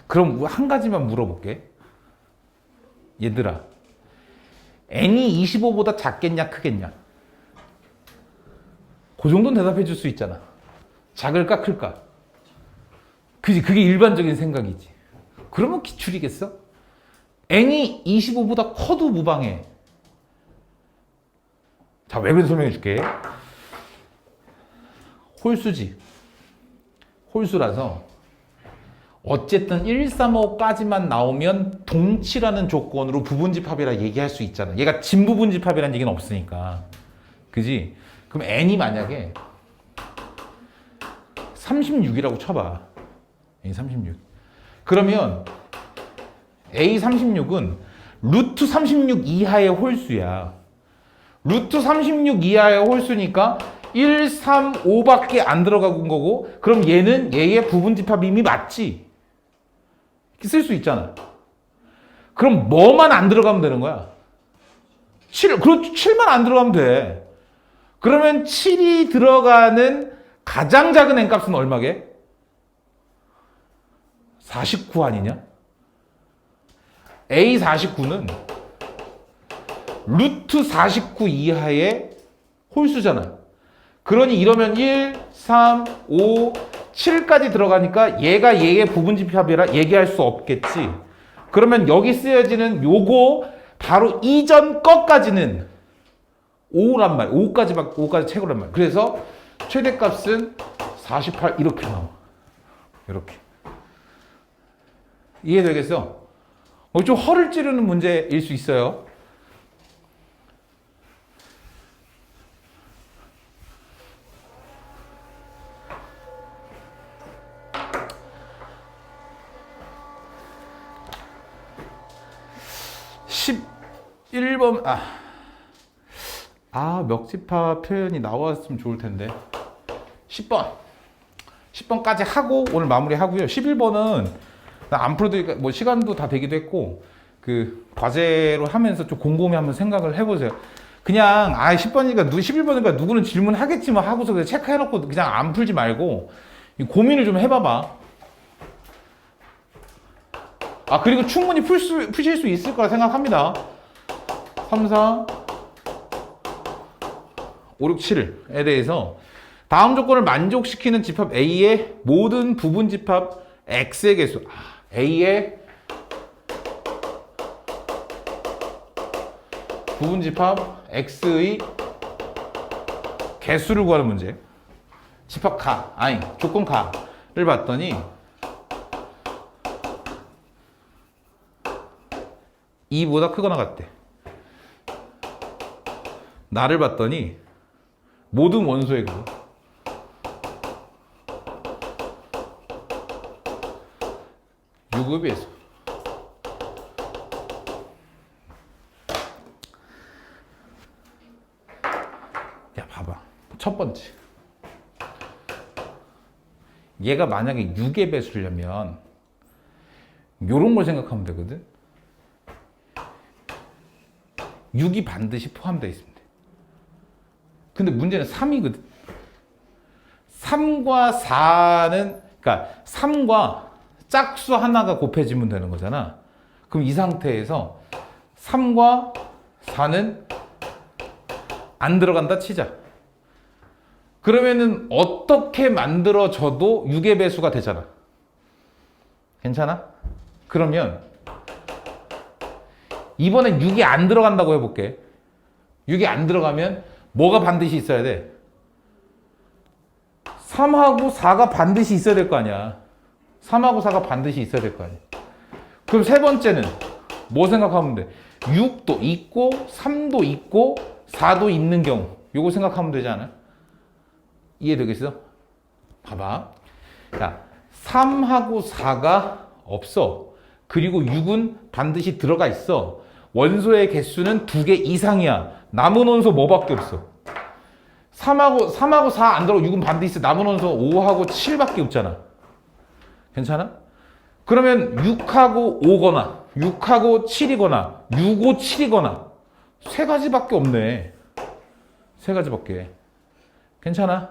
그럼 한 가지만 물어볼게. 얘들아, n이 25보다 작겠냐, 크겠냐? 그 정도는 대답해 줄 수 있잖아. 작을까, 클까? 그지? 그게 일반적인 생각이지. 그러면 기출이겠어? n이 25보다 커도 무방해. 자, 왜 그런지 설명해 줄게. 홀수지. 홀수라서 어쨌든 135까지만 나오면 동치라는 조건으로 부분집합이라 얘기할 수 있잖아. 얘가 진부분집합이라는 얘기는 없으니까. 그지? 그럼 n이 만약에 36이라고 쳐봐. A36. 그러면 A36은 루트 36 이하의 홀수야. 루트 36 이하의 홀수니까 1, 3, 5밖에 안 들어가는 거고, 그럼 얘는 얘의 부분집합이 이미 맞지? 쓸 수 있잖아. 그럼 뭐만 안 들어가면 되는 거야? 7, 그렇지, 7만 안 들어가면 돼. 그러면 7이 들어가는 가장 작은 n값은 얼마게? 49 아니냐? A49는 루트 49 이하의 홀수잖아. 그러니 이러면 1, 3, 5, 7까지 들어가니까 얘가 얘의 부분집합이라 얘기할 수 없겠지. 그러면 여기 쓰여지는 요거 바로 이전 것까지는 5란 말. 5까지 채굴란 말. 그래서 최대값은 48 이렇게 나와. 이렇게. 이해되겠어? 좀 허를 찌르는 문제일 수 있어요. 멱집합 표현이 나왔으면 좋을 텐데. 10번까지 하고 오늘 마무리 하고요. 11번은 안 풀어도 뭐 시간도 다 되기도 했고, 그 과제로 하면서 좀 곰곰이 한번 생각을 해보세요. 그냥 10번이니까 11번이니까 누구는 질문하겠지만 하고서 그냥 체크해놓고 그냥 안 풀지 말고 고민을 좀 해봐봐. 그리고 충분히 푸실 수 있을 거라 생각합니다. 3, 4, 5, 6, 7에 대해서 다음 조건을 만족시키는 집합 A의 모든 부분 집합 X의 개수. A의 부분 집합 X의 개수를 구하는 문제. 집합 조건 가를 봤더니 2보다 크거나 같대. 나를 봤더니 모든 원소의 그거. 유급에서. 야, 봐봐. 첫 번째. 얘가 만약에 6의 배수려면 요런 걸 생각하면 되거든. 6이 반드시 포함되어 있습니다. 근데 문제는 3이거든. 3과 4는, 그러니까 3과 짝수 하나가 곱해지면 되는 거잖아. 그럼 이 상태에서 3과 4는 안 들어간다 치자. 그러면은 어떻게 만들어져도 6의 배수가 되잖아. 괜찮아? 그러면 이번엔 6이 안 들어간다고 해볼게. 6이 안 들어가면 뭐가 반드시 있어야 돼? 3하고 4가 반드시 있어야 될 거 아니야. 3하고 4가 반드시 있어야 될 거 아니야. 그럼 세 번째는 뭐 생각하면 돼? 6도 있고 3도 있고 4도 있는 경우. 요거 생각하면 되지 않아? 이해되겠어? 봐봐. 자, 3하고 4가 없어. 그리고 6은 반드시 들어가 있어. 원소의 개수는 2개 이상이야. 남은 원소 뭐밖에 없어? 3하고 4 안 들어가고 6은 반드시 있어. 남은 원소 5하고 7밖에 없잖아. 괜찮아? 그러면 6하고 5거나 6하고 7이거나 6, 5, 7이거나 세 가지밖에 없네. 세 가지밖에. 괜찮아?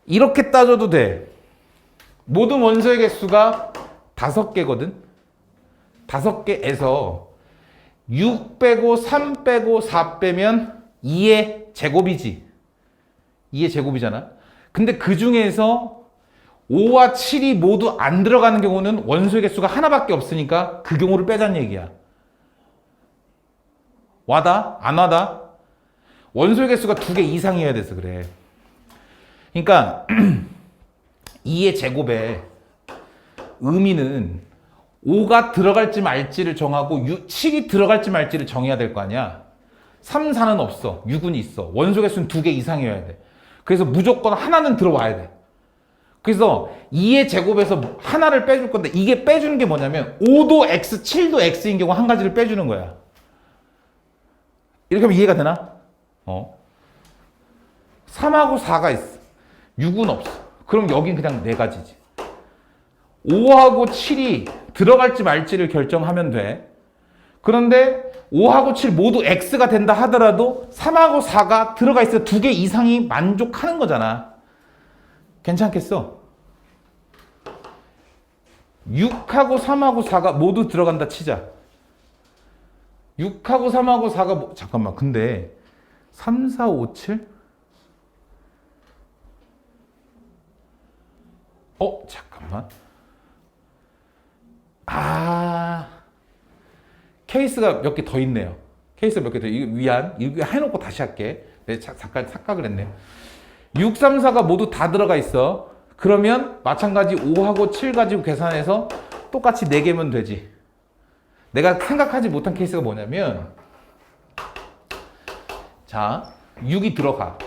이렇게 따져도 돼. 모든 원소의 개수가 5개거든. 5개에서 6 빼고 3 빼고 4 빼면 2의 제곱이지. 2의 제곱이잖아. 근데 그 중에서 5와 7이 모두 안 들어가는 경우는 원소의 개수가 하나밖에 없으니까 그 경우를 빼자는 얘기야. 와다? 안 와다? 원소의 개수가 2개 이상이어야 돼서 그래. 그러니까 2의 제곱의 의미는 5가 들어갈지 말지를 정하고 7이 들어갈지 말지를 정해야 될 거 아니야. 3, 4는 없어. 6은 있어. 원소 개수는 2개 이상이어야 돼. 그래서 무조건 하나는 들어와야 돼. 그래서 2의 제곱에서 하나를 빼줄 건데 이게 빼주는 게 뭐냐면 5도 X, 7도 X인 경우 한 가지를 빼주는 거야. 이렇게 하면 이해가 되나? 3하고 4가 있어. 6은 없어. 그럼 여긴 그냥 4가지지. 5하고 7이 들어갈지 말지를 결정하면 돼. 그런데 5하고 7 모두 X가 된다 하더라도 3하고 4가 들어가 있어 2개 이상이 만족하는 거잖아. 괜찮겠어? 6하고 3하고 4가 모두 들어간다 치자. 6하고 3하고 4가 잠깐만. 근데 3, 4, 5, 7? 잠깐만. 케이스가 몇 개 더 있네요. 케이스가 몇 개 더. 이거 위안. 이거 해놓고 다시 할게. 내가 잠깐 착각을 했네. 6, 3, 4가 모두 다 들어가 있어. 그러면 마찬가지 5하고 7 가지고 계산해서 똑같이 4개면 되지. 내가 생각하지 못한 케이스가 뭐냐면 자, 6이 들어가.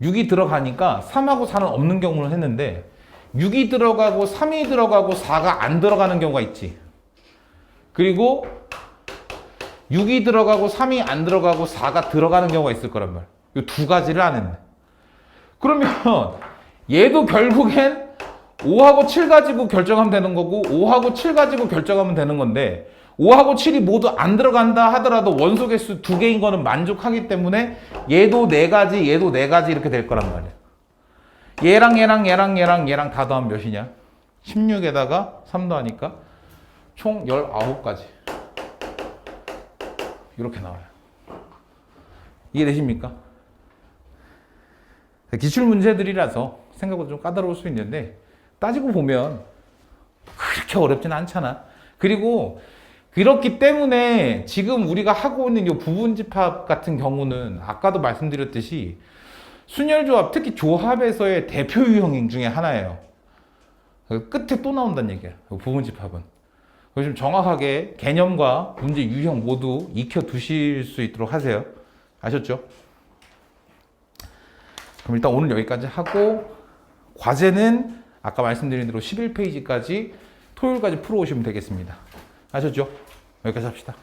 6이 들어가니까 3하고 4는 없는 경우를 했는데 6이 들어가고 3이 들어가고 4가 안 들어가는 경우가 있지. 그리고 6이 들어가고 3이 안 들어가고 4가 들어가는 경우가 있을 거란 말이야. 이 2가지를 안 했네. 그러면 얘도 결국엔 5하고 7 가지고 결정하면 되는 거고 5하고 7 가지고 결정하면 되는 건데 5하고 7이 모두 안 들어간다 하더라도 원소 개수 2개인 거는 만족하기 때문에 얘도 4가지, 얘도 4가지 이렇게 될 거란 말이야. 얘랑 다 더하면 몇이냐? 16에다가 3 더하니까 총 19가지. 이렇게 나와요. 이해되십니까? 기출문제들이라서 생각보다 좀 까다로울 수 있는데 따지고 보면 그렇게 어렵진 않잖아. 그리고 그렇기 때문에 지금 우리가 하고 있는 이 부분집합 같은 경우는 아까도 말씀드렸듯이 순열조합, 특히 조합에서의 대표 유형 중에 하나예요. 끝에 또 나온다는 얘기야. 부분집합은. 그래서 좀 정확하게 개념과 문제 유형 모두 익혀 두실 수 있도록 하세요. 아셨죠? 그럼 일단 오늘 여기까지 하고 과제는 아까 말씀드린 대로 11페이지까지 토요일까지 풀어오시면 되겠습니다. 아셨죠? 여기까지 합시다.